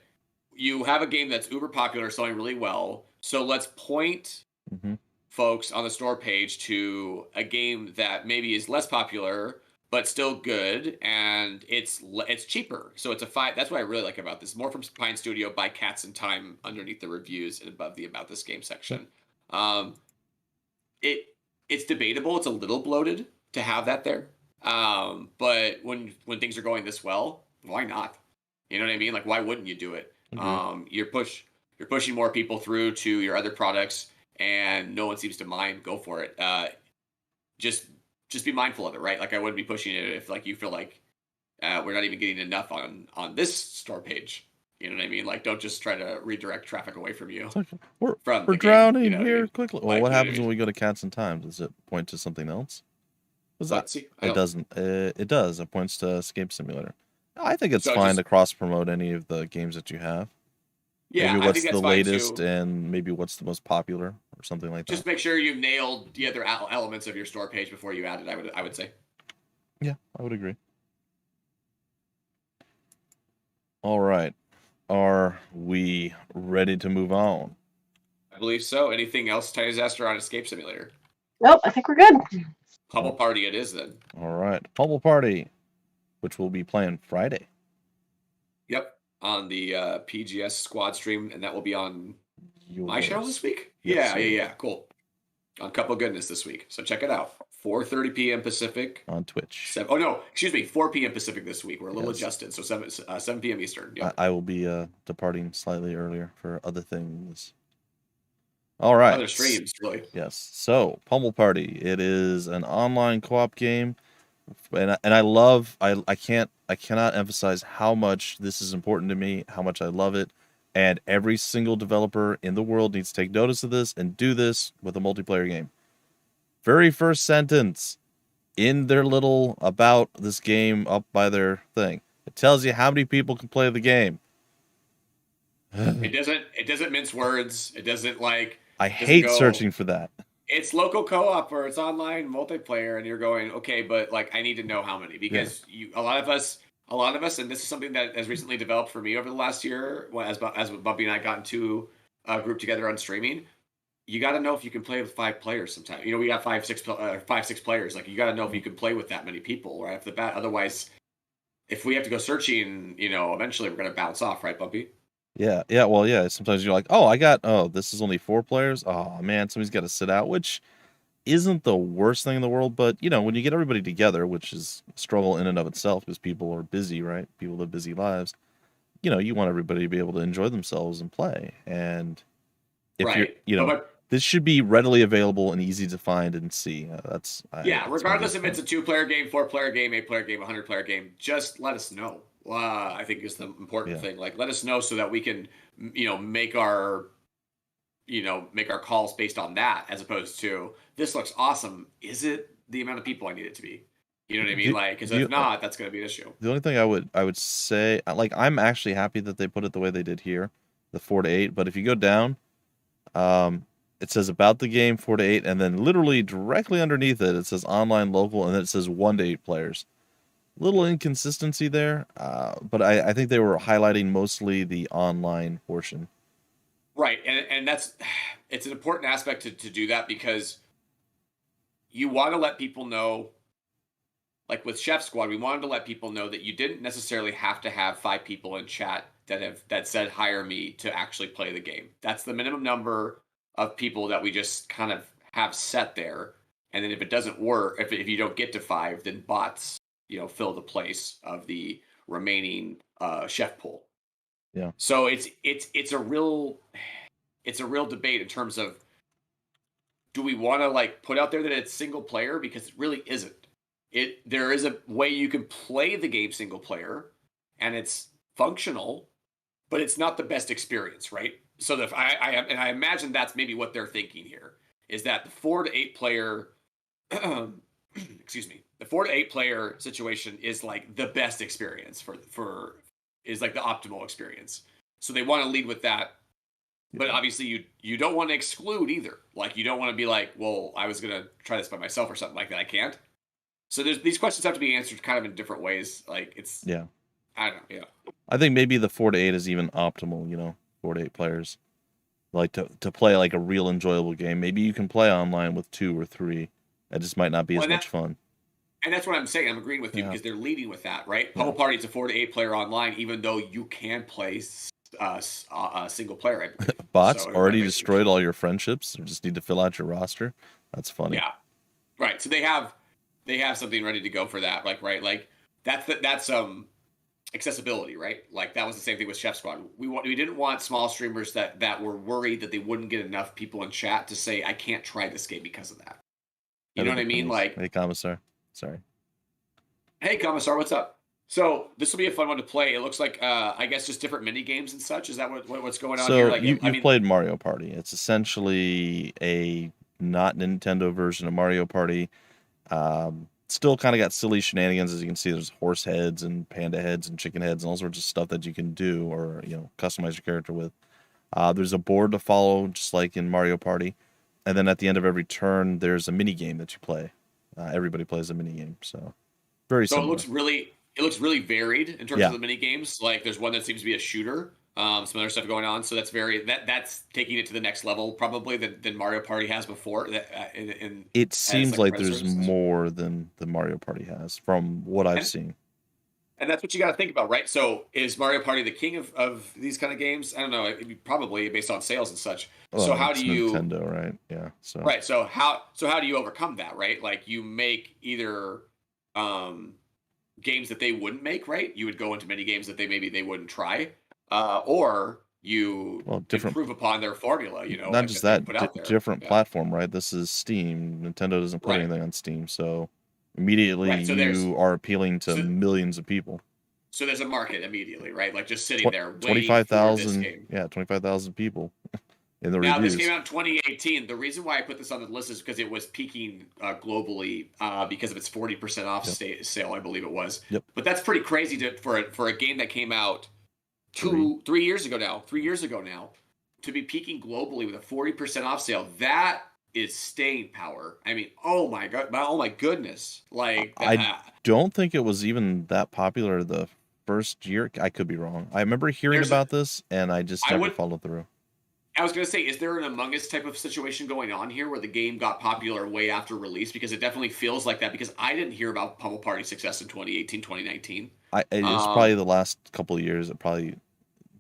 you have a game that's uber popular, selling really well. So let's point folks on the store page to a game that maybe is less popular but still good, and it's cheaper. So it's a 5. That's what I really like about this. More from Pine Studio by Cats in Time underneath the reviews and above the about this game section. It's debatable. It's a little bloated to have that there. But when things are going this well, why not? You know what I mean? Like, why wouldn't you do it? You're pushing more people through to your other products, and no one seems to mind. Go for it. Just be mindful of it, right? Like I wouldn't be pushing it if like you feel like we're not even getting enough on this store page. You know what I mean? Like don't just try to redirect traffic away from you. Okay. We're drowning here quickly. Well, like, what happens when we go to Cats and Time? Does it point to something else? Let's see. It doesn't. It does. It points to Escape Simulator. I think it's fine to cross promote any of the games that you have. Yeah, Maybe I think what's that's the fine latest too. and maybe what's the most popular or something like Just that. make sure you've nailed the other elements of your store page before you add it. I would say. Yeah, I would agree. All right. Are we ready to move on? I believe so. Anything else, Tiny Disaster on Escape Simulator? Nope, I think we're good. Pummel Party it is then. All right. Pummel Party, which we'll be playing Friday. Yep. On the PGS squad stream, and that will be on my channel this week? Yes, Yeah. Cool. On Cupogoodness this week. So check it out. 4:30 p.m. Pacific. On Twitch. 4 p.m. Pacific this week. We're a little adjusted. So 7 p.m. Eastern. Yep. I will be departing slightly earlier for other things. All right. Other streams, really. Yes. So, Pummel Party. It is an online co-op game. And I cannot emphasize how much this is important to me, how much I love it. And every single developer in the world needs to take notice of this and do this with a multiplayer game. Very first sentence in their little about this game up by their thing. It tells you how many people can play the game. It doesn't mince words. It doesn't like. I hate searching for that. It's local co-op or it's online multiplayer, and you're going, okay, but like I need to know how many because a lot of us, and this is something that has recently developed for me over the last year, as Bumpy and I got into a group together on streaming. You got to know if you can play with 5 players. Sometimes, we got 6 players. Like you got to know if you can play with that many people right off the bat. Otherwise, if we have to go searching, eventually we're gonna bounce off, right, Bumpy? Yeah. Well, yeah. Sometimes you're like, this is only 4 players. Oh man, somebody's got to sit out, which isn't the worst thing in the world. But when you get everybody together, which is a struggle in and of itself because people are busy, right? People live busy lives. You want everybody to be able to enjoy themselves and play. And if this should be readily available and easy to find and see. Regardless if it's a 2-player game, 4-player game, 8-player game, 100-player game, just let us know. I think is the important thing. Like, let us know so that we can, make our calls based on that, as opposed to this looks awesome. Is it the amount of people I need it to be? You know what I mean? Because if not, that's going to be an issue. The only thing I would say, like, I'm actually happy that they put it the way they did here, the 4 to 8. But if you go down, it says about the game 4 to 8, and then literally directly underneath it, it says online local, and then it says 1 to 8 players. Little inconsistency there, but I think they were highlighting mostly the online portion. Right, and it's an important aspect to do that because you want to let people know, like with Chef Squad, we wanted to let people know that you didn't necessarily have to have 5 people in chat that said hire me to actually play the game. That's the minimum number of people that we just kind of have set there, and then if it doesn't work, if you don't get to 5, then bots fill the place of the remaining chef pool. Yeah. So it's a real debate in terms of, do we want to like put out there that it's single player, because it really isn't. There is a way you can play the game single player and it's functional, but it's not the best experience, right? So I imagine that's maybe what they're thinking here, is that the 4 to 8 player excuse me, the 4 to 8 player situation is like the best experience is like the optimal experience. So they want to lead with that. But obviously you don't want to exclude either. Like, you don't want to be like, well, I was going to try this by myself or something like that. I can't. So these questions have to be answered kind of in different ways. Like, it's, I don't know. Yeah. I think maybe the 4 to 8 is even optimal, 4 to 8 players. Like to play like a real enjoyable game. Maybe you can play online with 2 or 3. It just might not be as much fun. And that's what I'm saying. I'm agreeing with you because they're leading with that, right? Pummel Party is a 4 to 8 player online, even though you can play single player. I believe. Bots already destroyed all your friendships. You just need to fill out your roster. That's funny. Yeah, right. So they have something ready to go for that. Like, right, like that's accessibility, right? Like that was the same thing with Chef Squad. We didn't want small streamers that were worried that they wouldn't get enough people in chat to say, I can't try this game because of that. You know what I mean? Like, hey, Commissar. Sorry. Hey, Commissar, what's up? So this will be a fun one to play. It looks like, I guess, just different mini games and such. Is that what's going on here? Like, you've played Mario Party. It's essentially a not Nintendo version of Mario Party. Still kind of got silly shenanigans. As you can see, there's horse heads and panda heads and chicken heads and all sorts of stuff that you can do or customize your character with. There's a board to follow, just like in Mario Party. And then at the end of every turn, there's a mini game that you play. Everybody plays a mini game, so very So similar. it looks really varied in terms Yeah. of the mini games. Like there's one that seems to be a shooter, some other stuff going on. So that's taking it to the next level probably than Mario Party has before. It seems like there's predecessors. more than the Mario Party has from what I've seen. And that's what you got to think about, right? So is Mario Party the king of these kind of games? I don't know. Probably based on sales and such. Well, so how it's do you Nintendo, right? Yeah. So right? So how do you overcome that, right? Like you make either games that they wouldn't make, right? You would go into many games that they wouldn't try, or you improve upon their formula. You know, not just that, put out there. different platform, right? This is Steam. Nintendo doesn't put anything on Steam, so immediately you are appealing to millions of people. So there's a market immediately, right? Like just sitting there waiting 25,000. for this game. Yeah, 25,000 people in the now, reviews. This came out in 2018. The reason why I put this on the list is because it was peaking globally because of its 40% off sale, I believe it was. Yep. But that's pretty crazy for a game that came out 3 years ago now. 3 years ago now, to be peaking globally with a 40% off sale. That is staying power. I mean, oh my goodness! Like I don't think it was even that popular the first year. I could be wrong. I remember hearing about this, and I just never followed through. I was going to say, is there an Among Us type of situation going on here where the game got popular way after release? Because it definitely feels like that, because I didn't hear about Pummel Party's success in 2018, 2019. It was probably the last couple of years it probably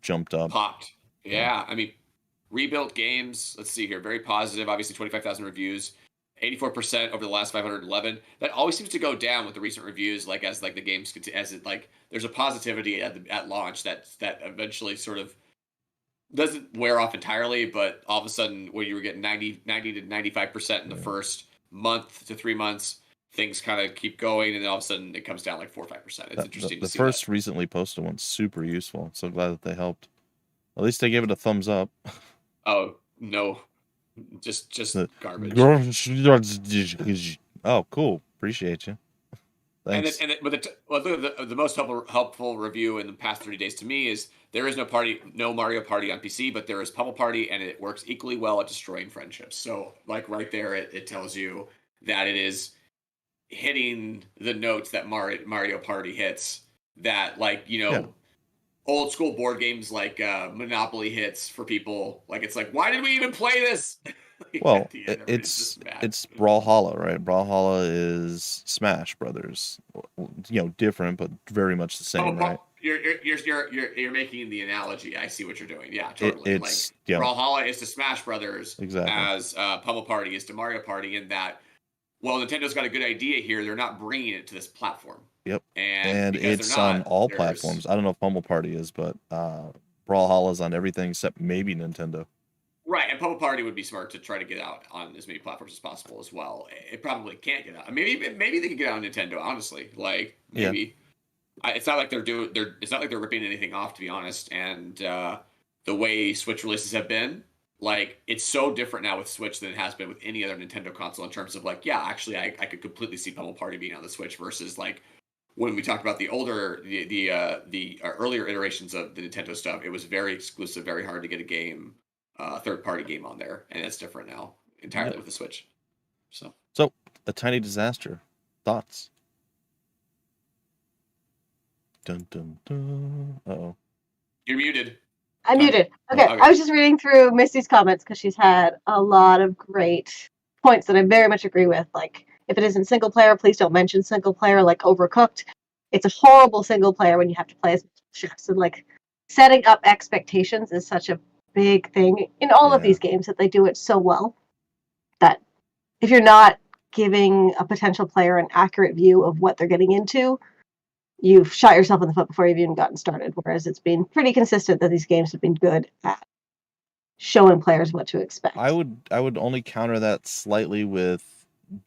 jumped up. Popped. Yeah. I mean, rebuilt games, let's see here, very positive, obviously 25,000 reviews, 84% over the last 511. That always seems to go down with the recent reviews, like as like the games, as it like, there's a positivity at launch that eventually sort of doesn't wear off entirely, but all of a sudden when you were getting 90 to 95% in the first month to 3 months, things kind of keep going, and then all of a sudden it comes down like 4 or 5%. It's interesting to see. The first recently posted one's super useful. I'm so glad that they helped. At least they gave it a thumbs up. Oh no, just garbage. Oh, cool. Appreciate you. Thanks. The most helpful review in the past 30 days to me is there is no Mario Party on PC, but there is Pummel Party, and it works equally well at destroying friendships. So, like right there, it tells you that it is hitting the notes that Mario Party hits. That, like, old school board games like Monopoly hits for people. Like, it's like, why did we even play this? Well, it's Brawlhalla, right? Brawlhalla is Smash Brothers, different but very much the same, right? You're making the analogy. I see what you're doing. Yeah, totally. Brawlhalla is to Smash Brothers, exactly, as Pummel Party is to Mario Party. In that, well, Nintendo's got a good idea here. They're not bringing it to this platform. Yep, and it's on all platforms. I don't know if Pummel Party is, but Brawlhalla is on everything except maybe Nintendo. Right, and Pummel Party would be smart to try to get out on as many platforms as possible as well. It probably can't get out. Maybe they could get out on Nintendo. Honestly, like maybe it's not like it's not like they're ripping anything off, to be honest. And the way Switch releases have been, like, it's so different now with Switch than it has been with any other Nintendo console in terms of like, actually, I could completely see Pummel Party being on the Switch versus like when we talked about the earlier iterations of the Nintendo stuff. It was very exclusive, very hard to get a game. Third-party game on there, and it's different now entirely with the Switch. So A Tiny Disaster. Thoughts? Dun dun dun. Uh-oh. You're muted. I'm muted. Okay. I was just reading through Misty's comments because she's had a lot of great points that I very much agree with. Like, if it isn't single player, please don't mention single player. Like Overcooked, it's a horrible single player when you have to play as ships, and like setting up expectations is such a big thing in all of these games, that they do it so well that if you're not giving a potential player an accurate view of what they're getting into, you've shot yourself in the foot before you've even gotten started. Whereas it's been pretty consistent that these games have been good at showing players what to expect. I would only counter that slightly with,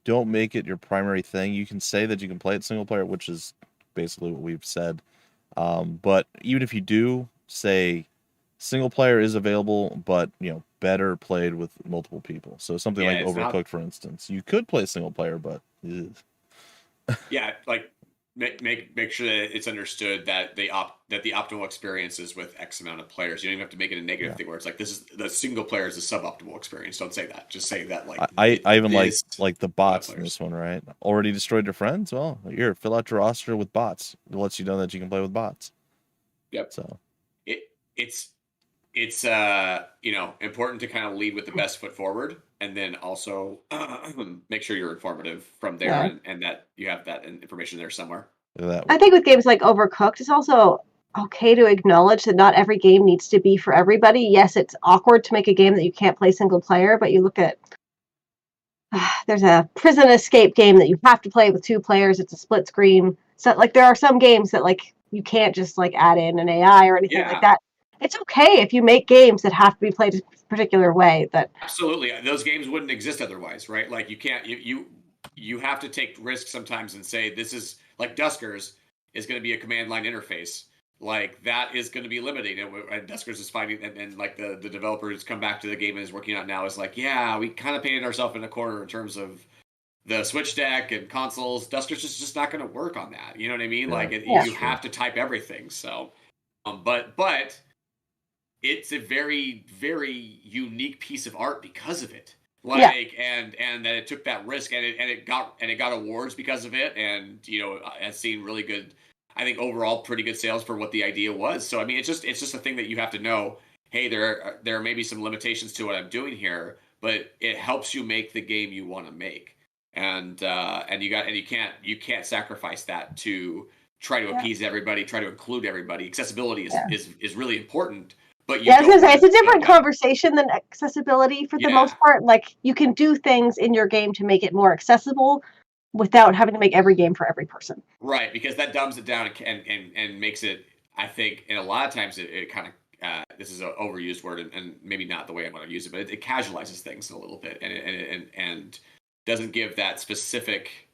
don't make it your primary thing. You can say that you can play it single player, which is basically what we've said, but even if you do, say single player is available, but better played with multiple people. So something like Overcooked, for instance, you could play single player, but like make sure that it's understood that the optimal experience is with X amount of players. You don't even have to make it a negative thing where it's like this is the single player is a suboptimal experience. Don't say that. Just say that like I even like the bots in this one, right? Already destroyed your friends? Well, here, fill out your roster with bots. It lets you know that you can play with bots. Yep. So it's important to kind of lead with the best foot forward, and then also make sure you're informative from there, and that you have that information there somewhere. I think with games like Overcooked, it's also okay to acknowledge that not every game needs to be for everybody. Yes, it's awkward to make a game that you can't play single player, but you look at there's a prison escape game that you have to play with 2 players. It's a split screen. So like there are some games that like you can't just like add in an AI or anything like that. It's okay if you make games that have to be played a particular way. That absolutely, those games wouldn't exist otherwise, right? Like you can't you have to take risks sometimes and say this is like Duskers is going to be a command line interface. Like that is going to be limiting, and Duskers is finding, and like the developer who's come back to the game and is working on now is like, yeah, we kind of painted ourselves in a corner in terms of the Switch deck and consoles. Duskers is just not going to work on that. You know what I mean? Like you have to type everything. So, but it's a very, very unique piece of art because of it. Like and that it took that risk and it got awards because of it, and has seen really good, I think overall pretty good sales for what the idea was. So I mean, it's just a thing that you have to know. Hey, there are maybe some limitations to what I'm doing here, but it helps you make the game you want to make, and you can't sacrifice that to try to appease everybody, try to include everybody. Accessibility is really important. But I was gonna say it's a different conversation than accessibility for the most part. Like you can do things in your game to make it more accessible without having to make every game for every person. Right, because that dumbs it down and makes it, I think, and a lot of times it kind of, this is an overused word and maybe not the way I want to use it, but it casualizes things a little bit and doesn't give that specific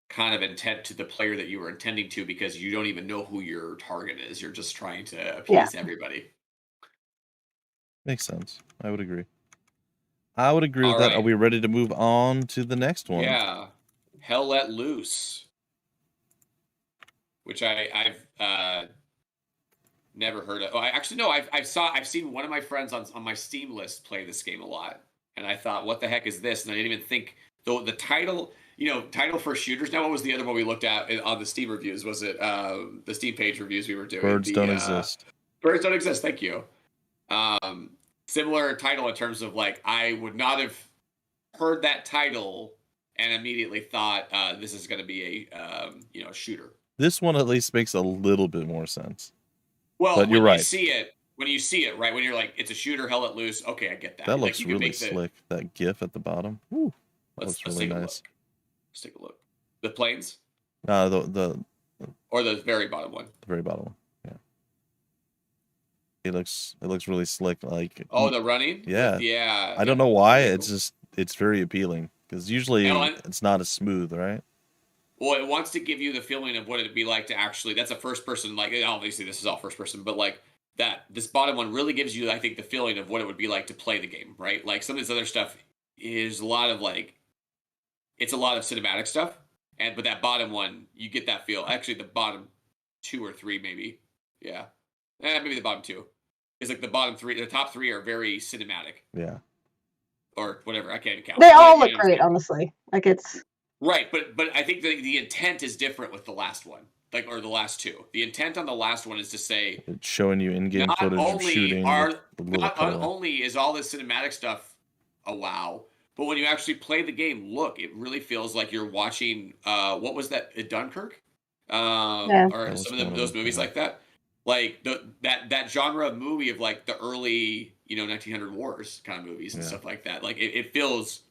kind of intent to the player that you were intending to, because you don't even know who your target is. You're just trying to appease everybody. Makes sense. I would agree. With that. Are we ready to move on to the next one? Yeah. Hell Let Loose. Which I've never heard of. Oh, I've seen one of my friends on my Steam list play this game a lot. And I thought, what the heck is this? And I didn't even think, though the title, title for shooters. Now, what was the other one we looked at on the Steam reviews? Was it the Steam page reviews we were doing? Birds Don't Exist. Birds Don't Exist. Thank you. Similar title in terms of like, I would not have heard that title and immediately thought this is going to be a shooter. This one at least makes a little bit more sense. Well, but you're right. When you see it, right, when you're like, it's a shooter, Hell Let Loose. Okay, I get that. That looks really slick. That GIF at the bottom. Ooh, that's really nice. Let's take a look. The planes? The or the very bottom one. The very bottom one. Yeah. It looks really slick. Like the running. Yeah. Yeah. I don't know why. It's very appealing because usually it's not as smooth, right? Well, it wants to give you the feeling of what it'd be like to actually. That's a first person. Like obviously this is all first person, but like that this bottom one really gives you, I think, the feeling of what it would be like to play the game, right? Like some of this other stuff is a lot of like. It's a lot of cinematic stuff, but that bottom one, you get that feel. Actually, the bottom 2 or 3, maybe, maybe the bottom 2 is like the bottom 3. The top 3 are very cinematic, or whatever. I can't even count. They all look great, honestly. Like it's right, but I think the intent is different with the last one, like or the last 2. The intent on the last one is to say it's showing you in-game footage of shooting. Not only is all this cinematic stuff a wow. But when you actually play the game, look, it really feels like you're watching, what was that, Dunkirk? Or some of those movies like that. Like, that genre of movie of, like, the early, 1900 wars kind of movies and stuff like that. Like, it feels,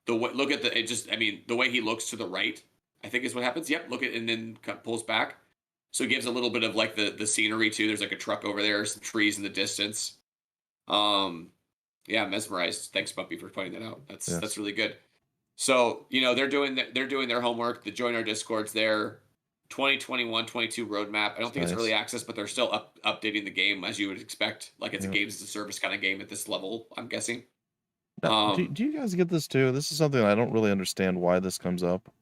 the way he looks to the right, I think is what happens. Yep, look at, and then pulls back. So it gives a little bit of, like, the scenery, too. There's, like, a truck over there, some trees in the distance. Yeah, mesmerized. Thanks, Bumpy, for pointing that out. That's really good. So, they're doing their homework. The join our Discords there. 2021-22 roadmap. I don't think it's early access, but they're still updating the game as you would expect. Like it's a games as a service kind of game at this level, I'm guessing. Now, do you guys get this too? This is something I don't really understand why this comes up.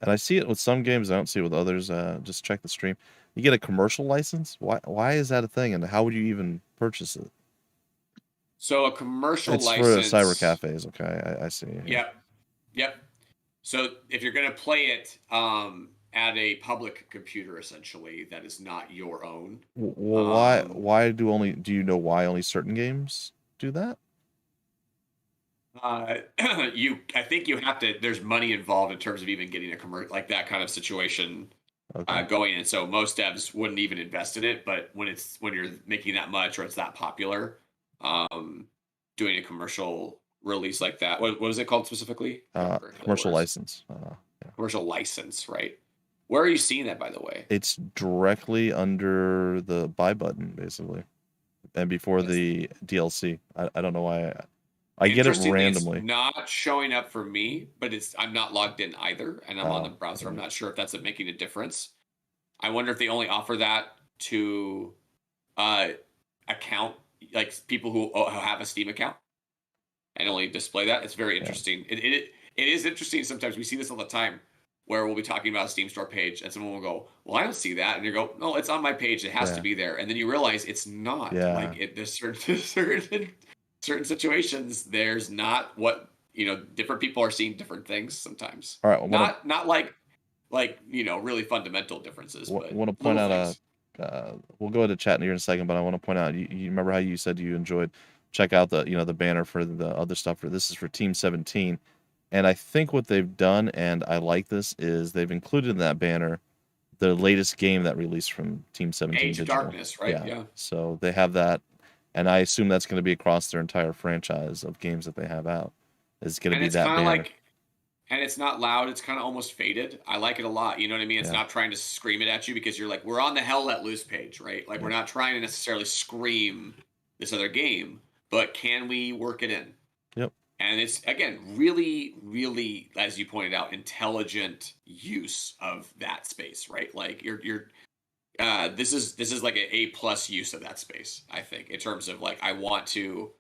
And I see it with some games. I don't see it with others. Just check the stream. You get a commercial license. Why is that a thing? And how would you even purchase it? So a commercial It's for license. cyber cafes. Okay, I see. Yeah. Yep. So if you're gonna play it at a public computer, essentially, that is not your own. Well, why do you know why only certain games do that? I think you have to. There's money involved in terms of even getting a commercial like that kind of situation Okay. going in. So most devs wouldn't even invest in it. But when you're making that much or it's that popular, doing a commercial release like that, what was it called specifically? Commercial license. Yeah. Commercial license, right? Where are you seeing that, by the way? It's directly under the buy button, basically, and before the DLC. I don't know why. I get it randomly. It's not showing up for me, but I'm not logged in either, and I'm on the browser. I'm not sure if that's making a difference. I wonder if they only offer that to account, like people who have a Steam account, and only display that. It's very interesting. Yeah. It is interesting. Sometimes we see this all the time, where we'll be talking about a Steam store page, and someone will go, "Well, I don't see that," and you go, "No, it's on my page. It has to be there." And then you realize it's not. Yeah. Like there's certain situations, there's not what different people are seeing different things sometimes. All right, well, not like really fundamental differences. I want to point out we'll go into chat here in a second, but I want to point out you remember how you said you enjoyed. Check out the the banner for the other stuff. This is for Team 17, and I think what they've done, and I like this, is they've included in that banner the latest game that released from Team 17. Age of Darkness, right? Yeah. So they have that. And I assume that's going to be across their entire franchise of games that they have out. It's going to be that banner. And it's not loud. It's kind of almost faded. I like it a lot. You know what I mean? It's not trying to scream it at you because you're like, we're on the Hell Let Loose page, right? Like, we're not trying to necessarily scream this other game, but can we work it in? Yep. And it's, again, really, really, as you pointed out, intelligent use of that space, right? Like, this is like an A+ use of that space, I think, in terms of like, I want to,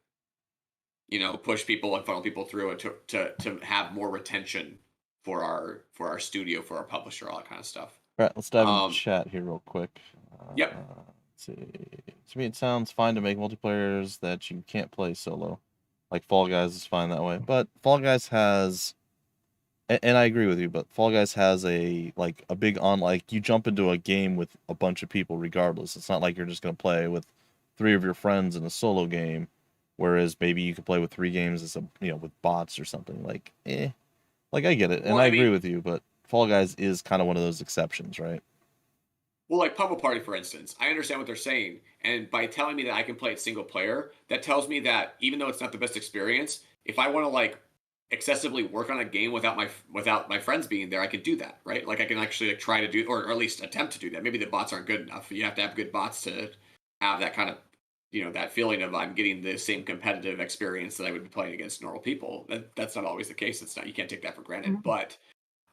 push people and funnel people through it to have more retention for our studio, for our publisher, all that kind of stuff. All right, let's dive into chat here real quick. Yep. Let's see. To me, it sounds fine to make multiplayers that you can't play solo. Like Fall Guys is fine that way, but Fall Guys has. And I agree with you, but Fall Guys has a big you jump into a game with a bunch of people regardless. It's not like you're just going to play with 3 of your friends in a solo game, whereas maybe you could play with 3 games as with bots or something. Like I get it, and I agree with you, but Fall Guys is kind of one of those exceptions, right? Well, like Pummel Party, for instance, I understand what they're saying, and by telling me that I can play it single player, that tells me that even though it's not the best experience, if I want to excessively work on a game without my friends being there, I can do that, right? Like I can actually try to do, or at least attempt to do that. Maybe the bots aren't good enough. You have to have good bots to have that kind of, that feeling of I'm getting the same competitive experience that I would be playing against normal people. That's not always the case. It's not, you can't take that for granted. Mm-hmm. But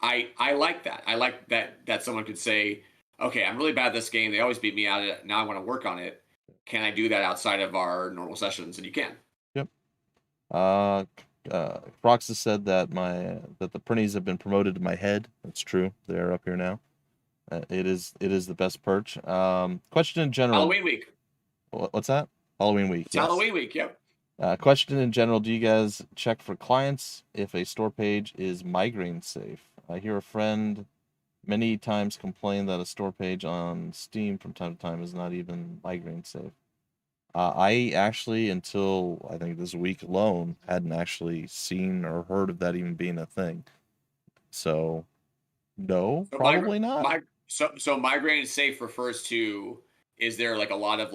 I like that. I like that someone could say, okay, I'm really bad at this game. They always beat me at it. Now I want to work on it. Can I do that outside of our normal sessions? And you can. Yep. Frox has said that the printies have been promoted to my head. That's true. They're up here now. It is the best perch. Question in general. Halloween week. What's that? Halloween week. It's Halloween week. Yep. Question in general. Do you guys check for clients if a store page is migraine safe? I hear a friend many times complain that a store page on Steam from time to time is not even migraine safe. I actually, until I think this week alone, hadn't actually seen or heard of that even being a thing. So, no, probably not. So migraine safe refers to, is there a lot of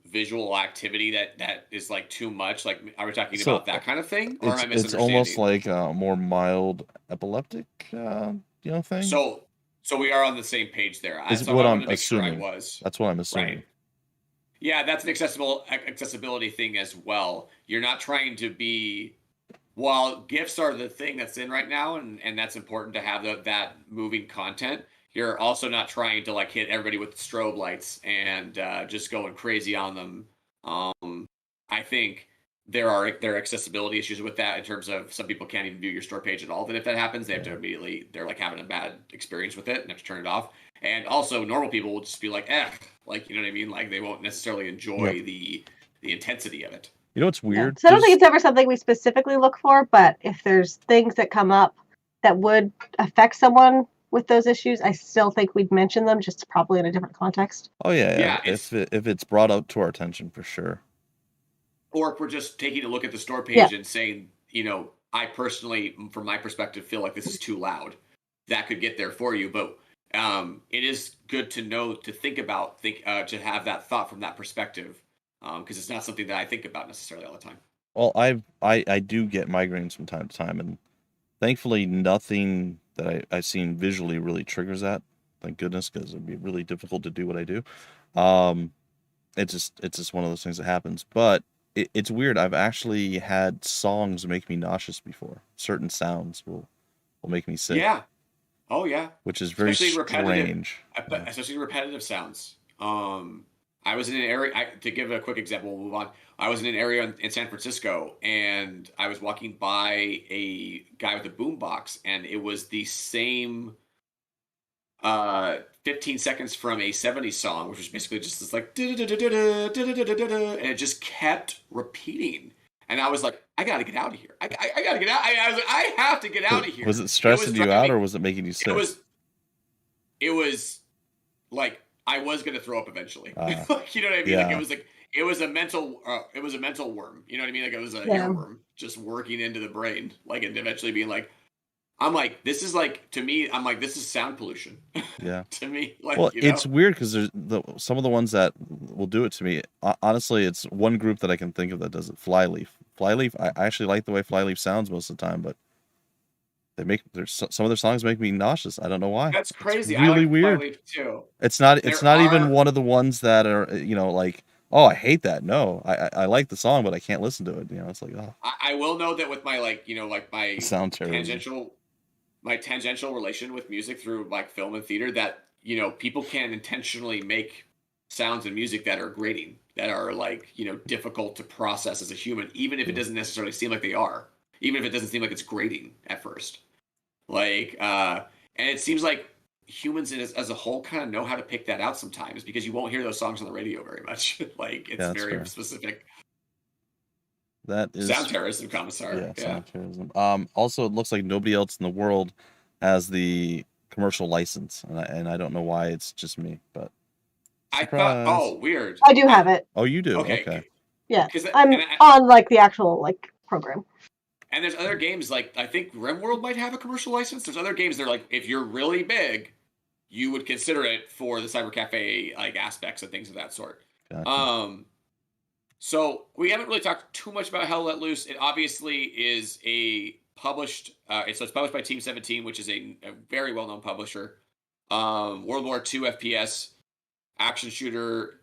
visual activity that is too much? Like, are we talking about that kind of thing, or am I misunderstanding? It's almost like a more mild epileptic, thing. So we are on the same page there. Is what I'm assuming. That's what I'm assuming. Right. Yeah, that's an accessibility thing as well. You're not trying to be, while GIFs are the thing that's in right now, and that's important to have that moving content, you're also not trying to hit everybody with strobe lights and just going crazy on them. I think there are accessibility issues with that in terms of some people can't even view your store page at all. Then if that happens, they have to immediately, they're like having a bad experience with it and have to turn it off. And also normal people will just be like, like, you know what I mean? Like they won't necessarily enjoy the intensity of it. You know what's weird? So I don't think it's ever something we specifically look for, but if there's things that come up that would affect someone with those issues, I still think we'd mention them, just probably in a different context. Oh yeah. If it's brought out to our attention, for sure. Or if we're just taking a look at the store page and saying, you know, I personally, from my perspective, feel like this is too loud. That could get there for you, but it is good to know, to think about, to have that thought from that perspective, because it's not something that I think about necessarily all the time. Well, I do get migraines from time to time, and thankfully nothing that I've seen visually really triggers that. Thank goodness, because it'd be really difficult to do what I do. It's just one of those things that happens. But it's weird. I've actually had songs make me nauseous before. Certain sounds will make me sick. Yeah. Oh yeah. Which is very strange. Especially repetitive sounds. I was in an area, to give a quick example, we'll move on. I was in an area in San Francisco, and I was walking by a guy with a boombox, and it was the same 15 seconds from a 70s song, which was basically just this like, and it just kept repeating. And I was like, I gotta get out of here. I gotta get out. I was like, I have to get out of here. Was it stressing you out, or was it making you sick? It was like, I was gonna throw up eventually. You know what I mean? Yeah. Like it was a mental worm. You know what I mean? Like it was a earworm just working into the brain, like, and eventually being like, I'm like, this is like, to me, I'm like, this is sound pollution. Yeah. To me, like, well, it's weird because there's some of the ones that will do it to me. Honestly, it's one group that I can think of that does it. Flyleaf. I actually like the way Flyleaf sounds most of the time, but some of their songs make me nauseous. I don't know why. That's crazy. It's really I like weird. Flyleaf too. It's not even one of the ones that are, like, oh, I hate that. No, I like the song, but I can't listen to it. It's like, oh. I will know that with my my sound tangential relation with music through like film and theater, that people can intentionally make sounds and music that are grating, that are like difficult to process as a human, even if it doesn't necessarily seem like they are, even if it doesn't seem like it's grating at first. Like and it seems like humans as a whole kind of know how to pick that out sometimes, because you won't hear those songs on the radio very much. Like it's very fair. Specific. That is sound terrorism, commissar. Yeah, sound terrorism. Also, it looks like nobody else in the world has the commercial license, and I don't know why. It's just me, but I thought, oh, weird. I do have it. Oh, you do? Okay. Yeah, I'm on like the actual like program. And there's other games, like I think RimWorld might have a commercial license. There's other games that are like, if you're really big, you would consider it for the cyber cafe like aspects and things of that sort. Gotcha. So we haven't really talked too much about Hell Let Loose. It obviously is a published. It's published by Team 17, which is a very well-known publisher. World War II FPS action shooter,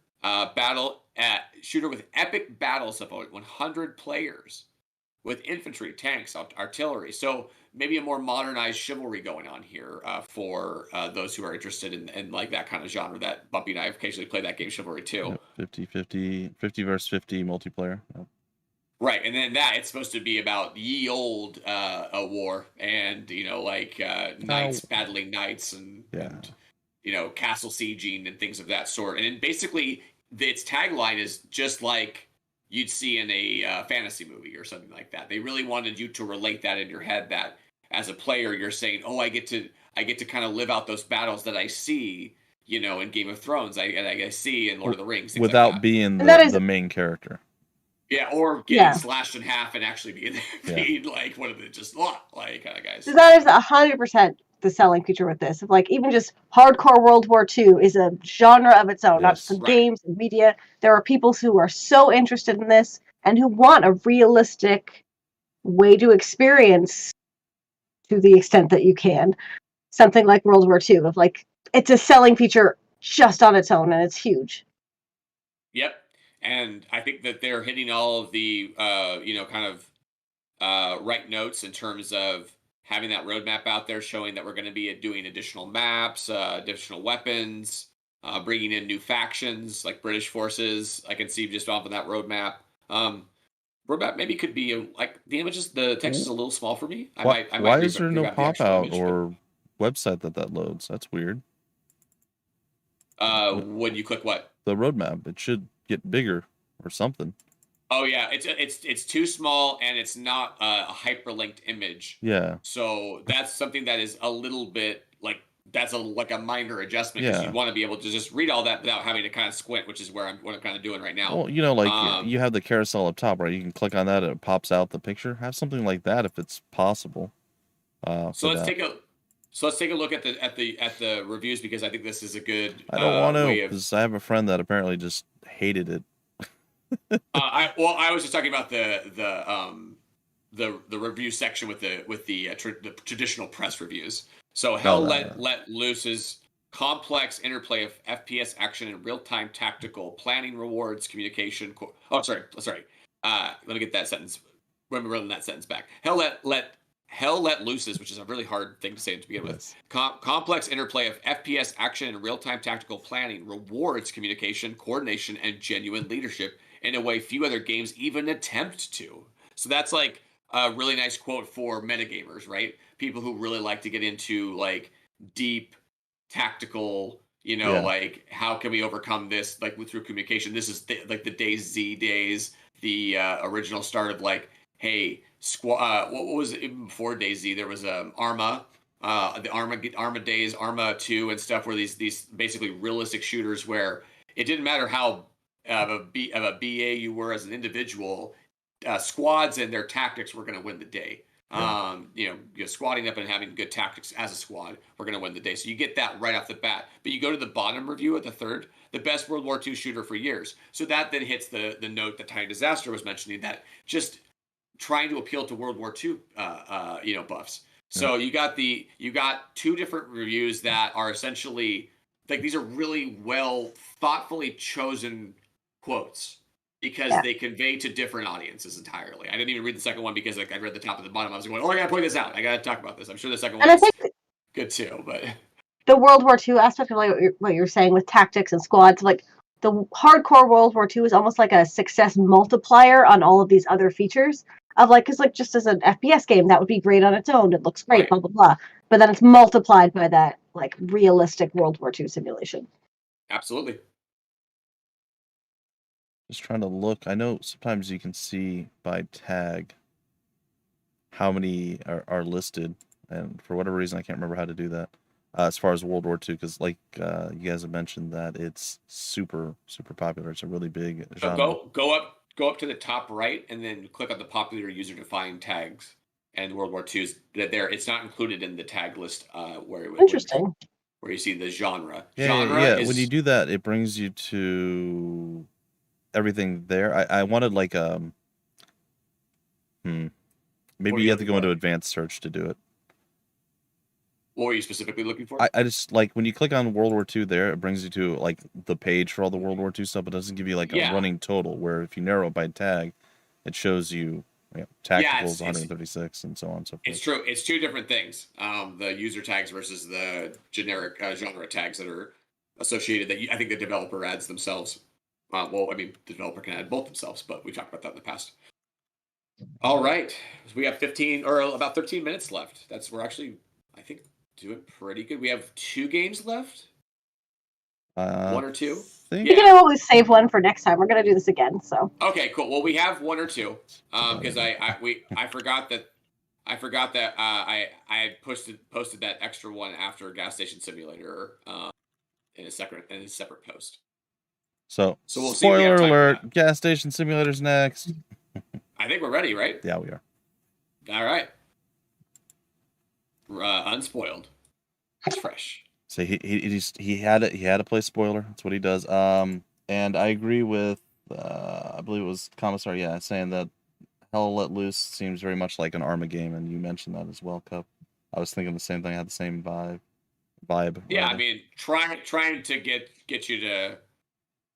shooter with epic battles of 100 players, with infantry, tanks, artillery. So maybe a more modernized chivalry going on here for those who are interested in like that kind of genre. That Bumpy and I have occasionally played that game, Chivalry 2. Yep, 50 versus 50 multiplayer. Yep. Right, and then it's supposed to be about ye old war, and knights battling knights and castle sieging and things of that sort. And then basically its tagline is just like you'd see in a fantasy movie or something like that. They really wanted you to relate that in your head, that as a player you're saying, oh, I get to kind of live out those battles that I see, in Game of Thrones, I see in Lord of the Rings, without like being the main character. Yeah, or getting slashed in half and actually being like one of the just like kind of guys. So that is 100% the selling feature with this. Of like, even just hardcore World War II is a genre of its own, not just in games and media. There are people who are so interested in this and who want a realistic way to experience, to the extent that you can, something like World War II. Of like, it's a selling feature just on its own, and it's huge. Yep. And I think that they're hitting all of the, right notes in terms of having that roadmap out there, showing that we're going to be doing additional maps, additional weapons, bringing in new factions like British forces. I can see just off of that roadmap. roadmap maybe could be like the images. The text is a little small for me. I Why might is there no revamp the pop actual out image, or website that loads? That's weird. when you click what? The roadmap. It should get bigger or something. Oh yeah, it's too small and it's not a hyperlinked image. Yeah. So that's something that is a little bit like that's like a minor adjustment because Yeah. you want to be able to just read all that without having to kind of squint, which is what I'm kind of doing right now. Well, like you have the carousel up top, right? You can click on that and it pops out the picture. Have something like that if it's possible. So let's take a look at the reviews because I think this is a good I don't want to way of. because I have a friend that apparently just hated it. I was just talking about the review section with the traditional press reviews. So Hell Let Loose's complex interplay of FPS action and real-time tactical planning, rewards, communication. Sorry. Let me get that sentence. Let me run that sentence back. Hell Let Loose's, which is a really hard thing to say to begin with. Complex interplay of FPS action and real-time tactical planning, rewards, communication, coordination, and genuine leadership in a way few other games even attempt to. So that's like a really nice quote for metagamers, right? People who really like to get into like deep tactical, like how can we overcome this like through communication. This is like the DayZ days, the original start of like, hey, what was it even before DayZ? There was Arma, the Arma days, Arma 2 and stuff, where these basically realistic shooters where it didn't matter how of a BA you were as an individual, squads and their tactics were going to win the day. Squatting up and having good tactics as a squad, we're going to win the day. So you get that right off the bat. But you go to the bottom review at the third, the best World War II shooter for years. So that then hits the note that Tiny Disaster was mentioning, that just trying to appeal to World War II, buffs. So you got two different reviews that are essentially like, these are really well thoughtfully chosen quotes because they convey to different audiences entirely. I didn't even read the second one because like I read the top and the bottom. I was going, I gotta point this out. I gotta talk about this. I'm sure the second one is good too, but the World War II aspect of like what you're saying with tactics and squads, like the hardcore World War II is almost like a success multiplier on all of these other features of like, because like just as an FPS game, that would be great on its own. It looks great, blah, blah, blah. But then it's multiplied by that like realistic World War II simulation. Absolutely. Just trying to look. I know sometimes you can see by tag how many are listed, and for whatever reason I can't remember how to do that. As far as World War II, because like you guys have mentioned that it's super popular. It's a really big genre. Go up to the top right and then click on the popular user defined tags. And World War II is there. It's not included in the tag list Interesting. Where you see the genre. Yeah. When you do that, it brings you to everything there. I wanted like maybe you have to go into advanced search to do it. What were you specifically looking for? I just like when you click on World War II there, it brings you to like the page for all the World War II stuff. It doesn't give you like a running total, where if you narrow it by tag, it shows you tacticals 136 and so on and so forth. It's true. It's two different things. The user tags versus the generic genre tags that are associated that I think the developer adds themselves. The developer can add both themselves, but we talked about that in the past. All right. So we have about 13 minutes left. We're actually, I think, doing pretty good. We have 2 games left. 1 or 2. We can always save one for next time. We're gonna do this again. So. Okay, cool. Well, we have 1 or 2. Because I forgot that I had posted that extra one after Gas Station Simulator in a separate post. So we'll spoiler alert, Gas Station Simulator's next. I think we're ready, right? Yeah, we are. All right. Unspoiled. It's fresh. So he had to play spoiler. That's what he does. And I agree with I believe it was Commissar, saying that Hell Let Loose seems very much like an Arma game, and you mentioned that as well, Cup. I was thinking the same thing. I had the same vibe. Yeah, rather. I mean, trying to get you to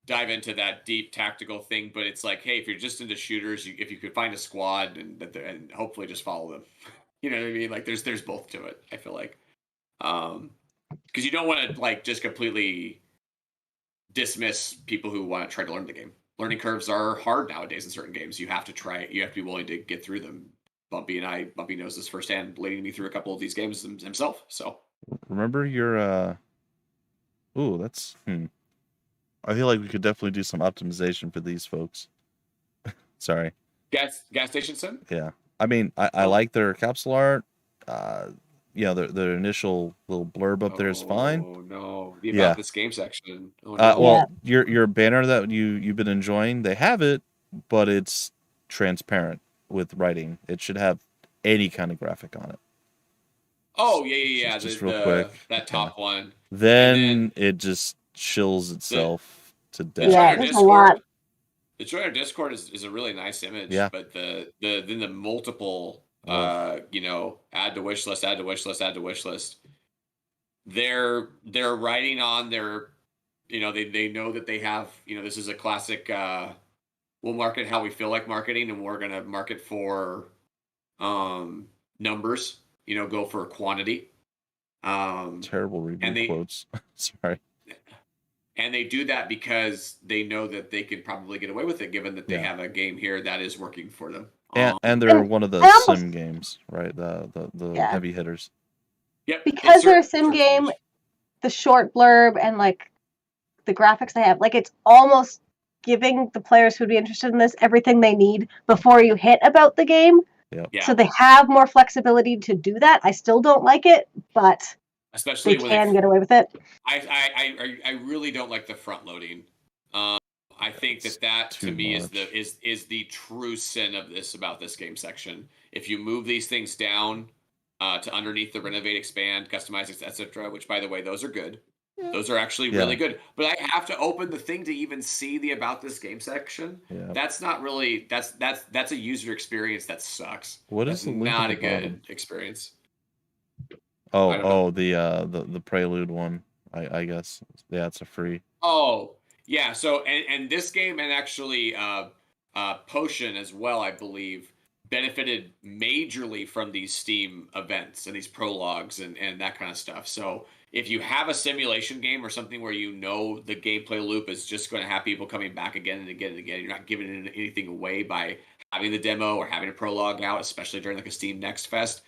dive into that deep tactical thing, but it's like, hey, if you're just into shooters, if you could find a squad and hopefully just follow them, you know what I mean? Like, there's both to it. I feel like, because you don't want to like just completely dismiss people who want to try to learn the game. learning curves are hard nowadays in certain games. You have to try. You have to be willing to get through them. Bumpy knows this firsthand, leading me through a couple of these games himself. So Remember your ooh, that's I feel like we could definitely do some optimization for these folks. Sorry. gas station sim. Yeah. I mean, I like their capsule art. Their initial little blurb up there is fine. Oh no, the about this game section. Oh no. no. Well, your banner that you've been enjoying, they have it, but it's transparent with writing. It should have any kind of graphic on it. Oh yeah. Just real quick. That top one. Then it just chills itself to death. Yeah, there's a lot. The Joiner Discord is a really nice image. Yeah. But the multiple add to wish list. They're writing on their, they know that they have, this is a classic. We'll market how we feel like marketing, and we're gonna market for numbers. Go for quantity. Terrible review quotes. Sorry. And they do that because they know that they can probably get away with it, given that they have a game here that is working for them. And they're one of the sim games, right? The heavy hitters. Yep. Because they're a sim game, the short blurb and like the graphics they have, like it's almost giving the players who'd be interested in this everything they need before you hit about the game. Yep. Yeah. So they have more flexibility to do that. I still don't like it, but especially they can get away with it. I really don't like the front loading. I think that to me is the true sin of about this game section. If you move these things down to underneath the renovate, expand, customize, etc., which by the way, those are good. Those are actually really good. But I have to open the thing to even see the about this game section. Yeah. That's not really that's a user experience that sucks. What is that's not a good experience. The Prelude one, I guess. Yeah, it's a free. Oh, yeah. So and this game and actually Potion as well, I believe, benefited majorly from these Steam events and these prologues and that kind of stuff. So if you have a simulation game or something where the gameplay loop is just going to have people coming back again and again and again, you're not giving anything away by having the demo or having a prologue out, especially during like a Steam Next Fest,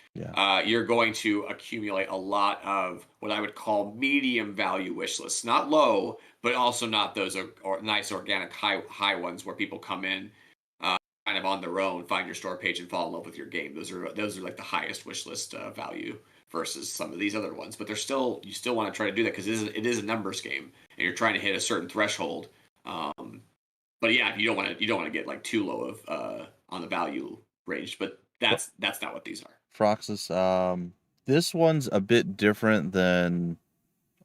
you're going to accumulate a lot of what I would call medium value wish lists. Not low, but also not those nice organic high ones where people come in kind of on their own, find your store page and fall in love with your game. Those are like the highest wish list value versus some of these other ones. But you still want to try to do that because it is a numbers game and you're trying to hit a certain threshold. But yeah, you don't want to get like too low of on the value range. But that's not what these are. Froxus, this one's a bit different than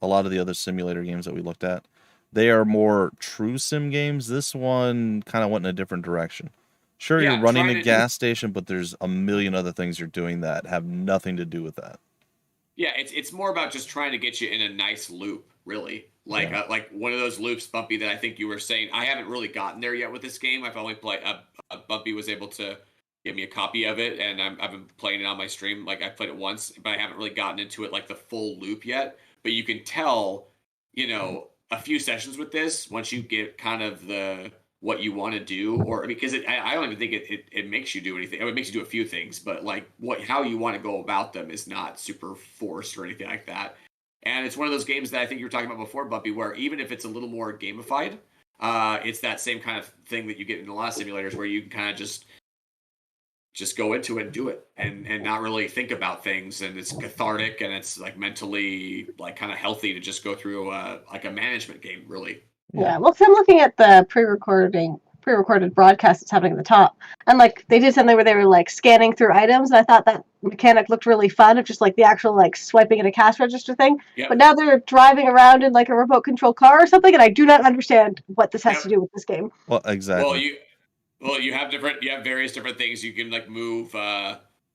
a lot of the other simulator games that we looked at. They are more true sim games. This one kind of went in a different direction. Sure, you're running a gas station, but there's a million other things you're doing that have nothing to do with that. Yeah, it's more about just trying to get you in a nice loop, really. Like one of those loops, Bumpy, that I think you were saying. I haven't really gotten there yet with this game. I've only played. Bumpy was able to give me a copy of it, and I've been playing it on my stream. Like I played it once, but I haven't really gotten into it like the full loop yet. But you can tell, a few sessions with this, once you get kind of what you want to do, or because I don't even think it makes you do anything. It makes you do a few things, but like how you want to go about them is not super forced or anything like that. And it's one of those games that I think you were talking about before, Bumpy, where even if it's a little more gamified, it's that same kind of thing that you get in a lot of simulators where you can kind of just go into it and do it and not really think about things, and it's cathartic and it's like mentally like kind of healthy to just go through like a management game, really. Yeah, well, so I'm looking at the pre-recorded broadcast that's happening at the top, and like they did something where they were like scanning through items, and I thought that mechanic looked really fun of just like the actual like swiping in a cash register thing. Yep. But now they're driving around in like a remote control car or something, and I do not understand what this has to do with this game. Well, exactly. Well, you have various different things you can like move.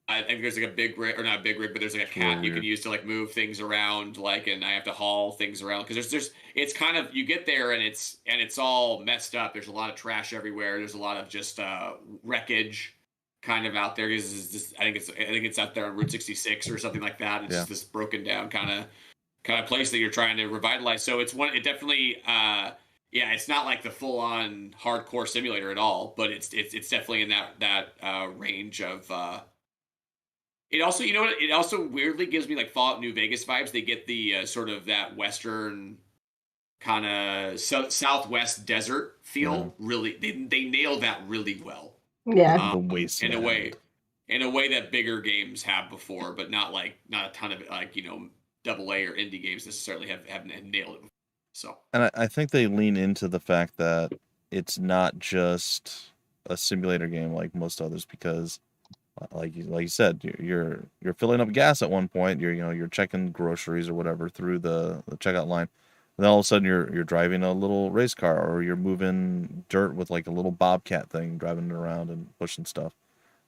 I think there's like a big rig, or not a big rig, but there's like a cat you can use to like move things around, like, and I have to haul things around because there's it's kind of, you get there and it's all messed up. There's a lot of trash everywhere. There's a lot of just wreckage kind of out there. Because I think it's out there on Route 66 or something like that. It's just this broken down kind of place that you're trying to revitalize. So it definitely Yeah, it's not like the full on hardcore simulator at all, but it's definitely in that range of. It also, you know what? It also weirdly gives me like Fallout New Vegas vibes. They get the sort of that western kind of southwest desert feel. Really, they nailed that really well. Yeah. The wasteland. In a way that bigger games have before, but not a ton of like AA or indie games necessarily have nailed it. So, and I think they lean into the fact that it's not just a simulator game like most others, because like you said, you're filling up gas at one point, you're checking groceries or whatever through the checkout line, and then all of a sudden you're driving a little race car, or you're moving dirt with like a little bobcat thing, driving it around and pushing stuff.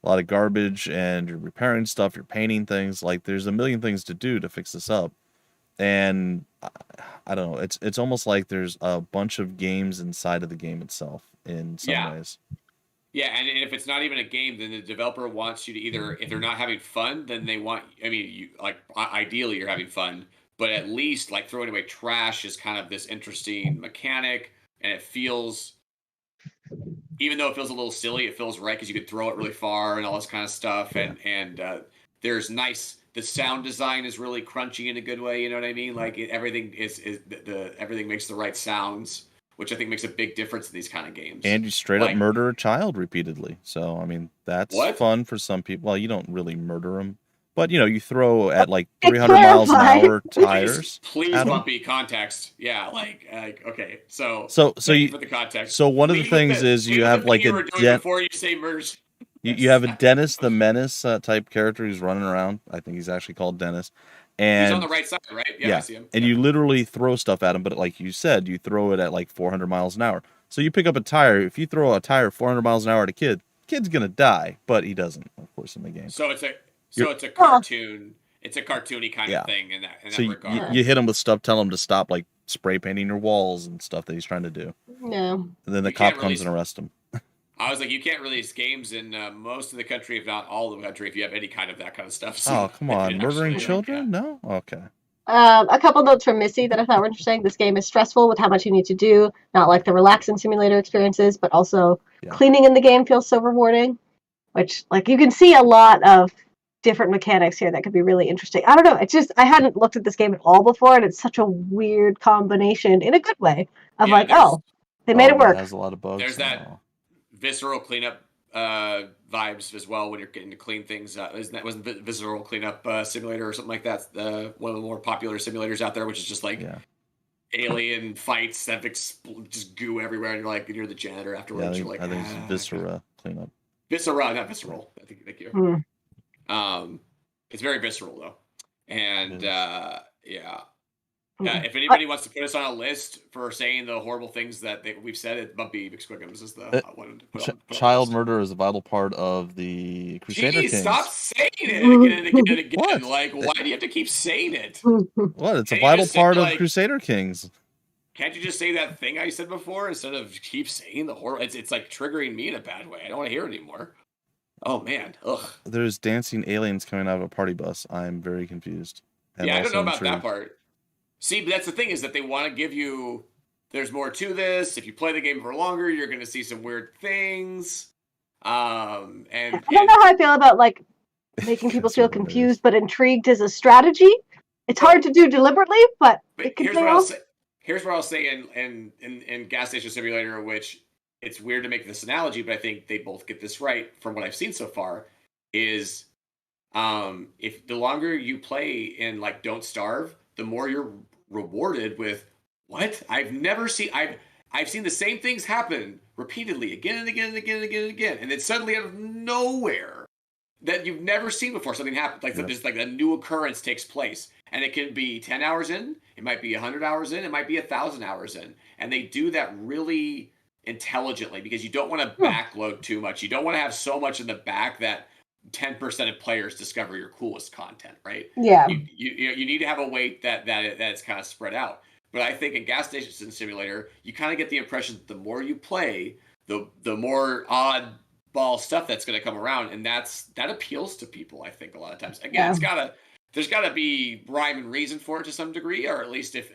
A lot of garbage, and you're repairing stuff, you're painting things. Like, there's a million things to do to fix this up. And I don't know, it's almost like there's a bunch of games inside of the game itself in some ways. Yeah, and if it's not even a game, then the developer wants you to either, if they're not having fun, then they want, ideally you're having fun, but at least like throwing away trash is kind of this interesting mechanic, and it feels, even though it feels a little silly, it feels right because you could throw it really far and all this kind of stuff. Yeah. And there's the sound design is really crunchy in a good way. You know what I mean? Like everything everything makes the right sounds, which I think makes a big difference in these kind of games. And you straight up murder a child repeatedly. So, I mean, that's fun for some people. Well, you don't really murder them, but you throw at like 300 miles an hour tires. Please Bumpy, context. Yeah, like okay. So you, for the context. So one of the things is you have like before you say murders. You have a Dennis the Menace type character who's running around. I think he's actually called Dennis. And he's on the right side, right? Yeah, I see him. And you literally throw stuff at him, but like you said, you throw it at like 400 miles an hour. So you pick up a tire. If you throw a tire 400 miles an hour at a kid's gonna die, but he doesn't, of course, in the game. So it's a cartoon. It's a cartoony kind of thing in that regard. You hit him with stuff, tell him to stop like spray painting your walls and stuff that he's trying to do. No. And then the cop comes and arrests him. I was like, you can't release games in most of the country, if not all of the country, if you have any kind of that kind of stuff. So oh, come on. Murdering children? No? Okay. A couple notes from Missy that I thought were interesting. This game is stressful with how much you need to do, not like the relaxing simulator experiences, but also cleaning in the game feels so rewarding, which, like, you can see a lot of different mechanics here that could be really interesting. I don't know. It's just, I hadn't looked at this game at all before, and it's such a weird combination in a good way of they made it work. It has a lot of bugs. There's that visceral cleanup vibes as well when you're getting to clean things. Wasn't Visceral Cleanup Simulator or something like that? One of the more popular simulators out there, which is just like alien fights that just goo everywhere, and you're the janitor afterwards. Yeah, I think it's Viscera Cleanup. Viscera, not Visceral. Thank you. It's very visceral though, and if anybody wants to put us on a list for saying the horrible things that we've said, Bumpy McSquigums is the one to put on. Child murder is a vital part of the Crusader Kings. Stop saying it again and again and again. What? Like, why do you have to keep saying it? What? It's a vital part of Crusader Kings. Can't you just say that thing I said before instead of keep saying the horror? It's like triggering me in a bad way. I don't want to hear it anymore. Oh man, ugh. There's dancing aliens coming out of a party bus. I'm very confused. I don't know about that part. See, but that's the thing, is that they want to give you, there's more to this. If you play the game for longer, you're going to see some weird things. And I don't know how I feel about like making people feel confused but intrigued as a strategy. It's hard to do deliberately, but it can pay off. Here's what I'll say in Gas Station Simulator, which it's weird to make this analogy, but I think they both get this right from what I've seen so far, is if the longer you play in like Don't Starve, the more you're rewarded with what? I've seen the same things happen repeatedly again and again and again and again and again. And then suddenly out of nowhere that you've never seen before, something happens. Like there's like a new occurrence takes place. And it can be 10 hours in, it might be 100 hours in, it might be 1,000 hours in. And they do that really intelligently because you don't want to backload too much. You don't want to have so much in the back that 10% of players discover your coolest content, right? Yeah. You need to have a weight that's kind of spread out. But I think in Gas Station Simulator, you kind of get the impression that the more you play, the more oddball stuff that's going to come around, and that appeals to people. I think a lot of times. Again, there's got to be rhyme and reason for it to some degree, or at least if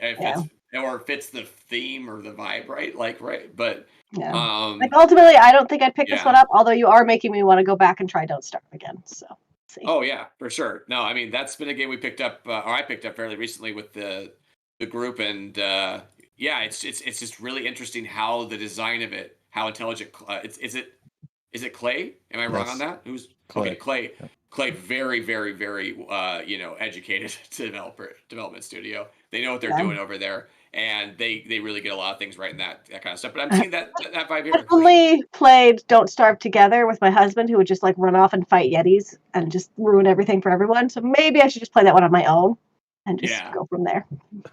or fits the theme or the vibe, right? Like, right, but Yeah. Like ultimately, I don't think I'd pick this one yeah. up. Although you are making me want to go back and try Don't Starve again. So, see. Oh yeah, for sure. No, I mean that's been a game we picked up, or I picked up fairly recently with the group, and yeah, it's just really interesting how the design of it, how intelligent. Is it Clay? Am I wrong on that? Who's Clay. Okay? Clay. Yeah. Clay, very, very, very, educated development studio. They know what they're doing over there, and they really get a lot of things right in that kind of stuff. But I'm seeing that vibe here. I only played Don't Starve together with my husband, who would just like run off and fight Yetis and just ruin everything for everyone. So maybe I should just play that one on my own and just go from there.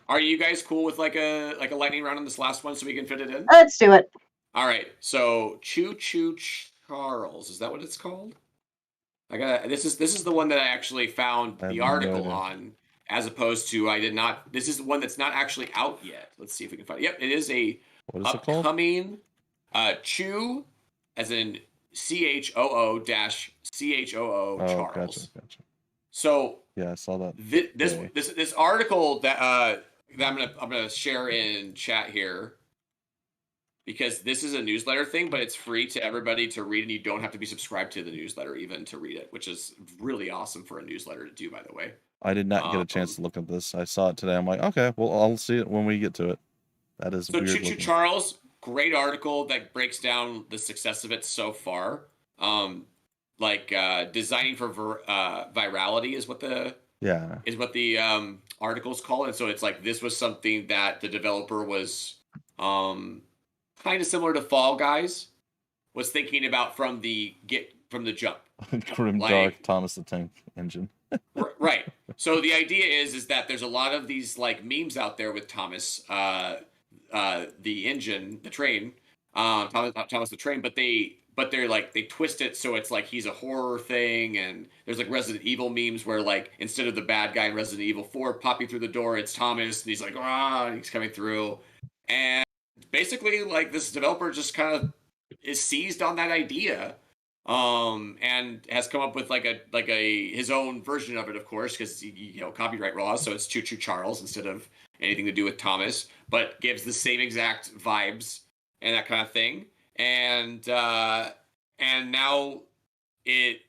Are you guys cool with like a lightning round on this last one so we can fit it in? Let's do it. All right. So Choo Choo Charles, is that what it's called? This is the one that I actually found the article on, as opposed to I did not. This is the one that's not actually out yet. Let's see if we can find it. Yep, it is a upcoming Choo, as in CHOO Charles. Gotcha. So yeah, I saw that. This article that I'm gonna share in chat here, because this is a newsletter thing, but it's free to everybody to read, and you don't have to be subscribed to the newsletter even to read it, which is really awesome for a newsletter to do, by the way. I did not get a chance to look at this. I saw it today. I'm like, okay, well, I'll see it when we get to it. That is weird. So Choo Choo Charles, great article that breaks down the success of it so far. Designing for virality is what the article's called, and so it's like this was something that the developer was kind of similar to Fall Guys, was thinking about from the jump. Grim Dark Thomas the Tank Engine. Right. So the idea is that there's a lot of these like memes out there with Thomas, the engine, the train, Thomas the train, but they're like they twist it so it's like he's a horror thing, and there's like Resident Evil memes where like instead of the bad guy in Resident Evil 4 popping through the door, it's Thomas, and he's like and he's coming through, and basically like this developer just kind of is seized on that idea, and has come up with his own version of it, of course, because copyright laws, so it's Choo Choo Charles instead of anything to do with Thomas, but gives the same exact vibes and that kind of thing. And now the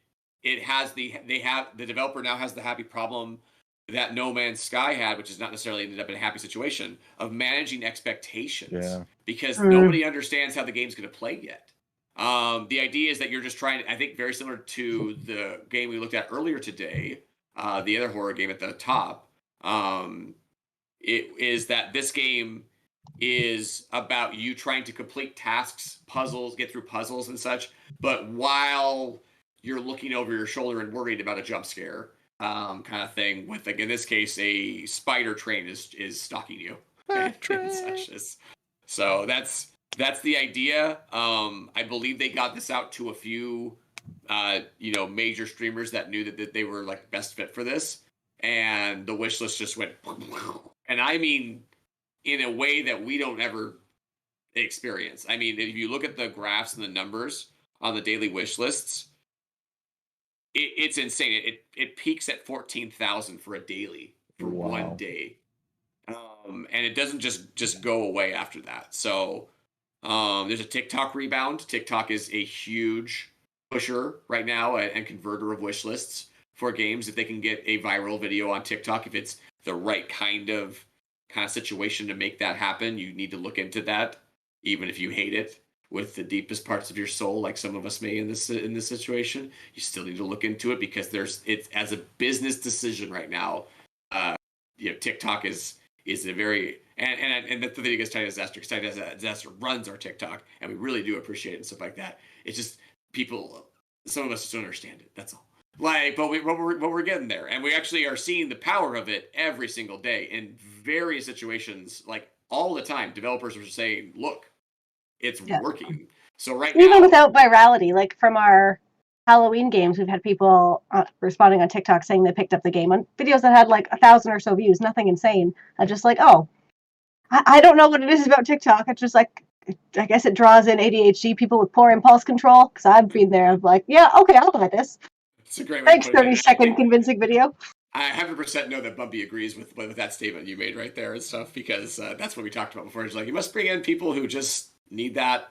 developer now has the happy problem that No Man's Sky had, which is not necessarily ended up in a happy situation, of managing expectations, because nobody understands how the game's going to play yet. The idea is that you're just trying to, I think very similar to the game we looked at earlier today, the other horror game at the top, it is that this game is about you trying to complete tasks, puzzles, get through puzzles and such, but while you're looking over your shoulder and worried about a jump scare, kind of thing, with, like, in this case, a spider train is stalking you. So that's the idea. I believe they got this out to a few major streamers that knew that they were like best fit for this, and the wish list just went, and I mean in a way that we don't ever experience. I mean, if you look at the graphs and the numbers on the daily wish lists, it's insane. It peaks at 14,000 for a daily for one day, and it doesn't just go away after that. So there's a TikTok rebound. TikTok is a huge pusher right now and converter of wish lists for games. If they can get a viral video on TikTok, if it's the right kind of situation to make that happen, you need to look into that, even if you hate it with the deepest parts of your soul, like some of us may in this situation. You still need to look into it, because it's as a business decision right now. TikTok is a very and the thing is, Titan Disaster runs our TikTok, and we really do appreciate it and stuff like that. It's just some of us just don't understand it. That's all. But we're getting there, and we actually are seeing the power of it every single day in various situations, like all the time. Developers are saying, "Look, it's working." So even without virality, like from our Halloween games, we've had people responding on TikTok saying they picked up the game on videos that had like 1,000 or so views, nothing insane. I'm just like, I don't know what it is about TikTok. It's just like, I guess it draws in ADHD people with poor impulse control, because I've been there. I'm like, yeah, okay, I'll buy this. It's a great way. Thanks, 30-second convincing video. I 100% know that Bumpy agrees with that statement you made right there and stuff, because that's what we talked about before. It's like, you must bring in people who just need that,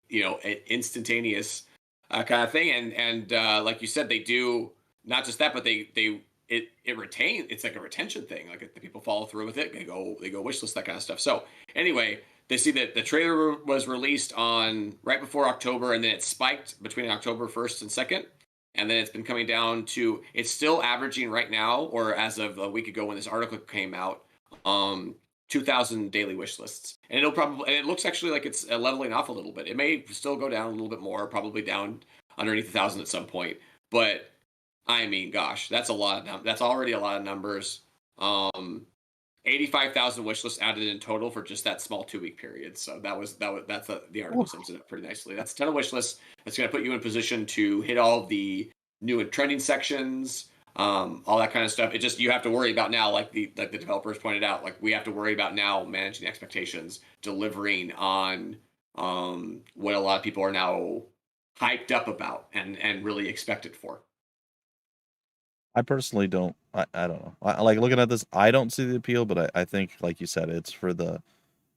instantaneous kind of thing. And like you said, they do not just that, but it retains. It's like a retention thing. Like if the people follow through with it, they go wishlist that kind of stuff. So anyway, they see that the trailer was released on right before October, and then it spiked between October 1st and 2nd. And then it's been coming down to, it's still averaging right now, or as of a week ago when this article came out, 2,000 daily wish lists. And it looks actually like it's leveling off a little bit. It may still go down a little bit more, probably down underneath 1,000 at some point. But I mean, gosh, that's a lot. That's already a lot of numbers. 85,000 wish lists added in total for just that small 2-week period. So the article sums it up pretty nicely. That's a ton of wish lists. That's going to put you in position to hit all the new and trending sections, all that kind of stuff. It just, you have to worry about now, like the developers pointed out, like we have to worry about now managing expectations, delivering on what a lot of people are now hyped up about and really expected for. I personally don't. I don't know. I like looking at this. I don't see the appeal, but I think, like you said, it's for the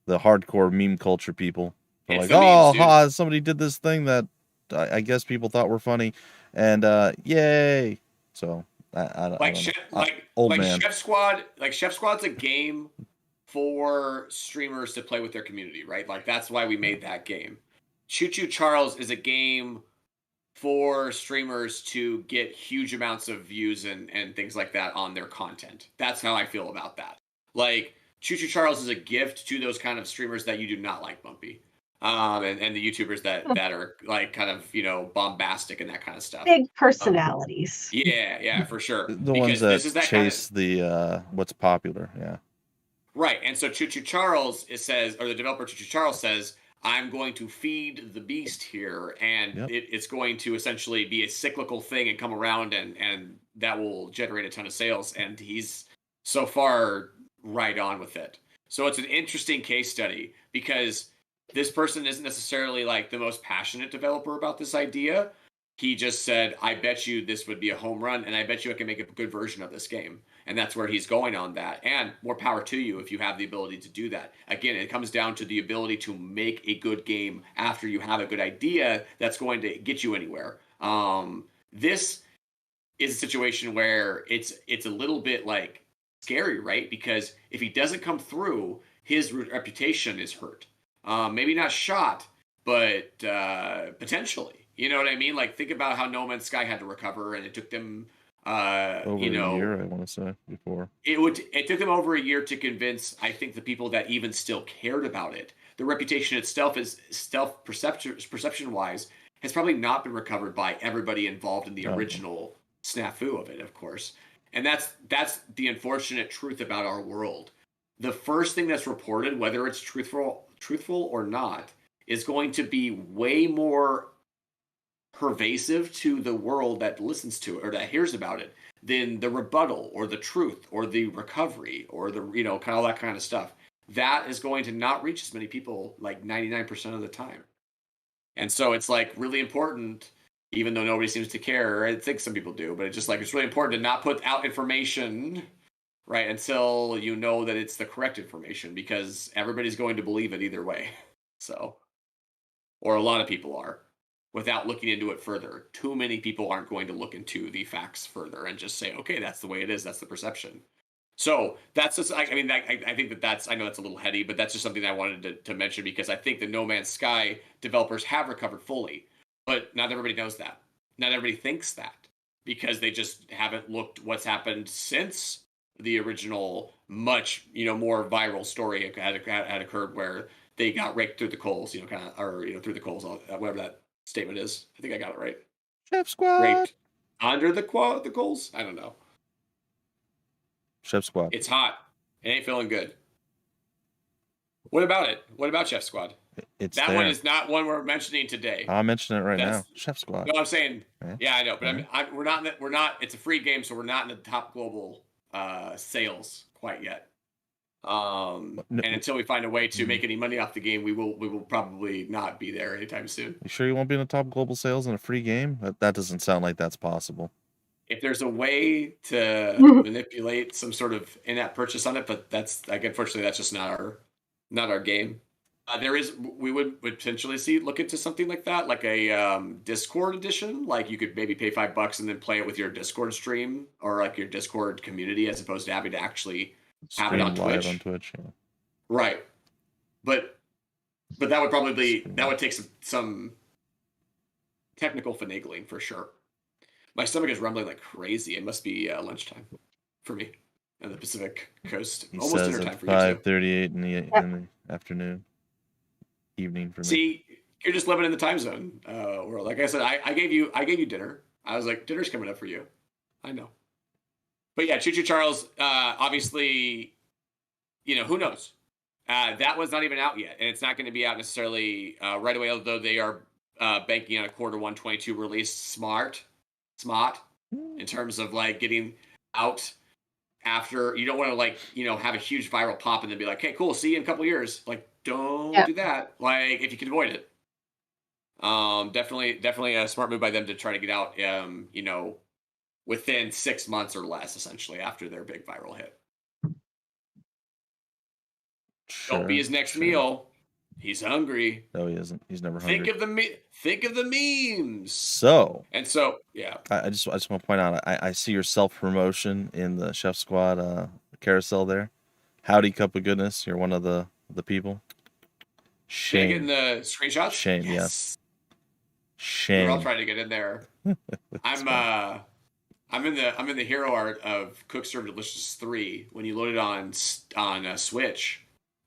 hardcore meme culture people. They're like, oh, somebody did this thing that I guess people thought were funny, and yay! So I don't know. Chef Squad. Like Chef Squad's a game for streamers to play with their community, right? Like that's why we made that game. Choo Choo Charles is a game for streamers to get huge amounts of views and things like that on their content. That's how I feel about that. Like, Choo Choo Charles is a gift to those kind of streamers that you do not like, Bumpy. And the YouTubers that are like kind of, bombastic and that kind of stuff. Big personalities. Yeah, for sure. The ones that chase the what's popular, yeah. Right, and so Choo Choo Charles, the developer Choo Choo Charles says, I'm going to feed the beast here, and it's going to essentially be a cyclical thing and come around, and that will generate a ton of sales. And he's so far right on with it. So it's an interesting case study because this person isn't necessarily like the most passionate developer about this idea. He just said, I bet you this would be a home run, and I bet you I can make a good version of this game. And that's where he's going on that. And more power to you if you have the ability to do that. Again, it comes down to the ability to make a good game after you have a good idea that's going to get you anywhere. This is a situation where it's a little bit like scary, right? Because if he doesn't come through, his reputation is hurt. Maybe not shot, but potentially. You know what I mean? Like, think about how No Man's Sky had to recover, and it took them over a year, I want to say, before. It took them over a year to convince, I think, the people that even still cared about it. The reputation itself is perception-wise has probably not been recovered by everybody involved in the original snafu of it, of course. And that's the unfortunate truth about our world. The first thing that's reported, whether it's truthful or not, is going to be way more pervasive to the world that listens to it or that hears about it than the rebuttal or the truth or the recovery or the kind of all that kind of stuff. That is going to not reach as many people like 99% of the time. And so it's like really important, even though nobody seems to care. I think some people do, but it's really important to not put out information right until you know that it's the correct information, because everybody's going to believe it either way. So, or a lot of people are, without looking into it further. Too many people aren't going to look into the facts further and just say, okay, that's the way it is. That's the perception. So that's just, I think that's, I know that's a little heady, but that's just something that I wanted to mention, because I think the No Man's Sky developers have recovered fully, but not everybody knows that. Not everybody thinks that, because they just haven't looked what's happened since the original much, more viral story had occurred, where they got raked through the coals, through the coals, whatever that statement is. I think I got it right. Chef Squad. Raked under the coals? I don't know. Chef Squad. It's hot. It ain't feeling good. What about it? What about Chef Squad? That one is not one we're mentioning today. I'm mentioning it right now. Chef Squad. No, I'm saying, yeah, I know, but we're not. It's a free game, so we're not in the top global sales quite yet. And until we find a way to make any money off the game, we will probably not be there anytime soon. You sure you won't be in the top global sales in a free game? That doesn't sound like that's possible. if there's a way to manipulate some sort of in-app purchase on it, but that's like unfortunately that's just not our game. We would potentially look into something like that, like a Discord edition. Like you could maybe pay $5 and then play it with your Discord stream or like your Discord community, as opposed to having to actually have it on live Twitch. on Twitch, yeah. Right, but that would take some technical finagling for sure. My stomach is rumbling like crazy. It must be lunchtime for me on the Pacific Coast. He Almost says dinner time at for you too. 5:38 in the afternoon, evening for me. See, you're just living in the time zone world. Like I said, I gave you dinner. I was like, dinner's coming up for you. I know. But yeah, Choo Choo Charles, obviously, who knows? That was not even out yet, and it's not going to be out necessarily right away, although they are banking on a quarter 1/22 release smart in terms of like getting out after. You don't want to like have a huge viral pop and then be like, hey, cool, see you in a couple years. Like, don't do that. Like, if you can avoid it. Definitely a smart move by them to try to get out within 6 months or less, essentially, after their big viral hit. Sure, don't be his next meal. He's hungry. No, he isn't. He's never hungry. Think of the memes. So Yeah. I just want to point out, I see your self-promotion in the Chef Squad carousel there. Howdy, Cupogoodness. You're one of the people. Shame. Getting the screenshots. Shame. Yes. Shame. We're all trying to get in there. I'm in the hero art of Cook Serve Delicious 3. When you load it on Switch,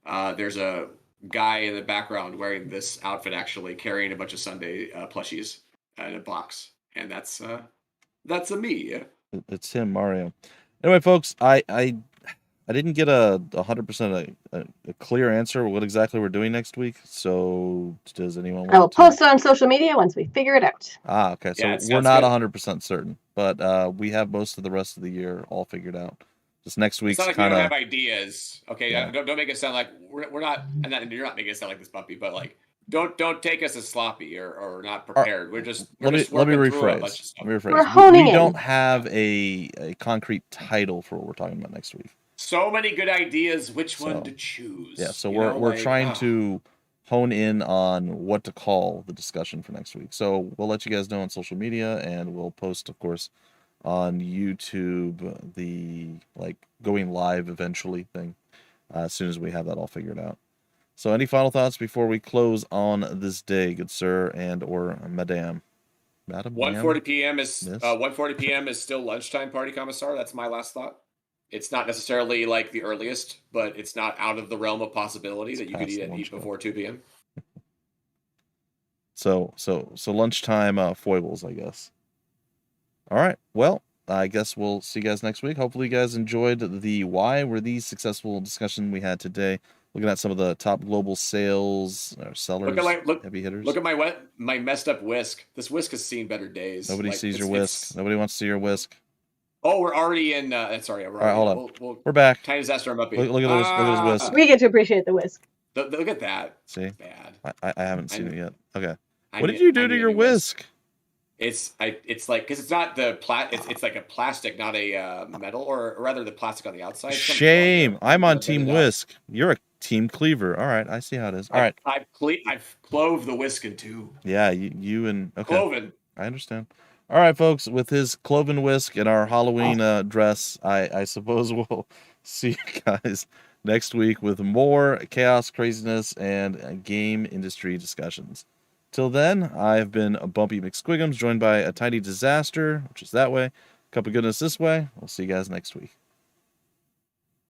there's a guy in the background wearing this outfit, actually carrying a bunch of Sunday plushies in a box, and that's a me. Yeah. It's him, Mario. Anyway, folks, I didn't get a 100% a clear answer what exactly we're doing next week. So does anyone want I will post it on social media once we figure it out. Okay. So we're not 100% certain, but we have most of the rest of the year all figured out. Just next week's kind of. We don't have ideas. Okay, yeah. Don't make it sound like we're not. And you're not making it sound like this, Bumpy. But like, don't take us as sloppy or not prepared. Let me rephrase. We're honing we in. don't have a concrete title for what we're talking about next week. So many good ideas. Which one to choose? Yeah. So we're trying to hone in on what to call the discussion for next week. So we'll let you guys know on social media, and we'll post, of course, on YouTube the going live eventually thing as soon as we have that all figured out. So any final thoughts before we close on this day, good sir and or madam? 1:40 p.m. is 1:40 p.m. is still lunchtime, Party Commissar. That's my last thought. It's not necessarily like the earliest, but it's not out of the realm of possibility that you could eat before 2 p.m. So lunchtime foibles, I guess. All right. Well, I guess we'll see you guys next week. Hopefully you guys enjoyed the why were these successful discussion we had today. Looking at some of the top global sales or sellers, heavy hitters. Look at my messed up whisk. This whisk has seen better days. Nobody sees your whisk. Nobody wants to see your whisk. Oh, we're already in. Sorry, all right, hold on. We're back. Tiny disaster. I'm up here. Look at his whisk. We get to appreciate the whisk. Look at that. See, it's bad. I haven't seen it yet. Okay. What did you do to your whisk? It's like because it's not the it's like a plastic, not a metal, or rather the plastic on the outside. Shame. I'm on Team Whisk. You're a Team Cleaver. All right, I see how it is. All right. I've clove the whisk in two. Yeah, you and okay. Cloven. I understand. All right, folks. With his cloven whisk and our Halloween dress, I suppose we'll see you guys next week with more chaos, craziness, and game industry discussions. Till then, I've been Bumpy McSquigums, joined by a tiny disaster, which is that way. Cupogoodness this way. We'll see you guys next week.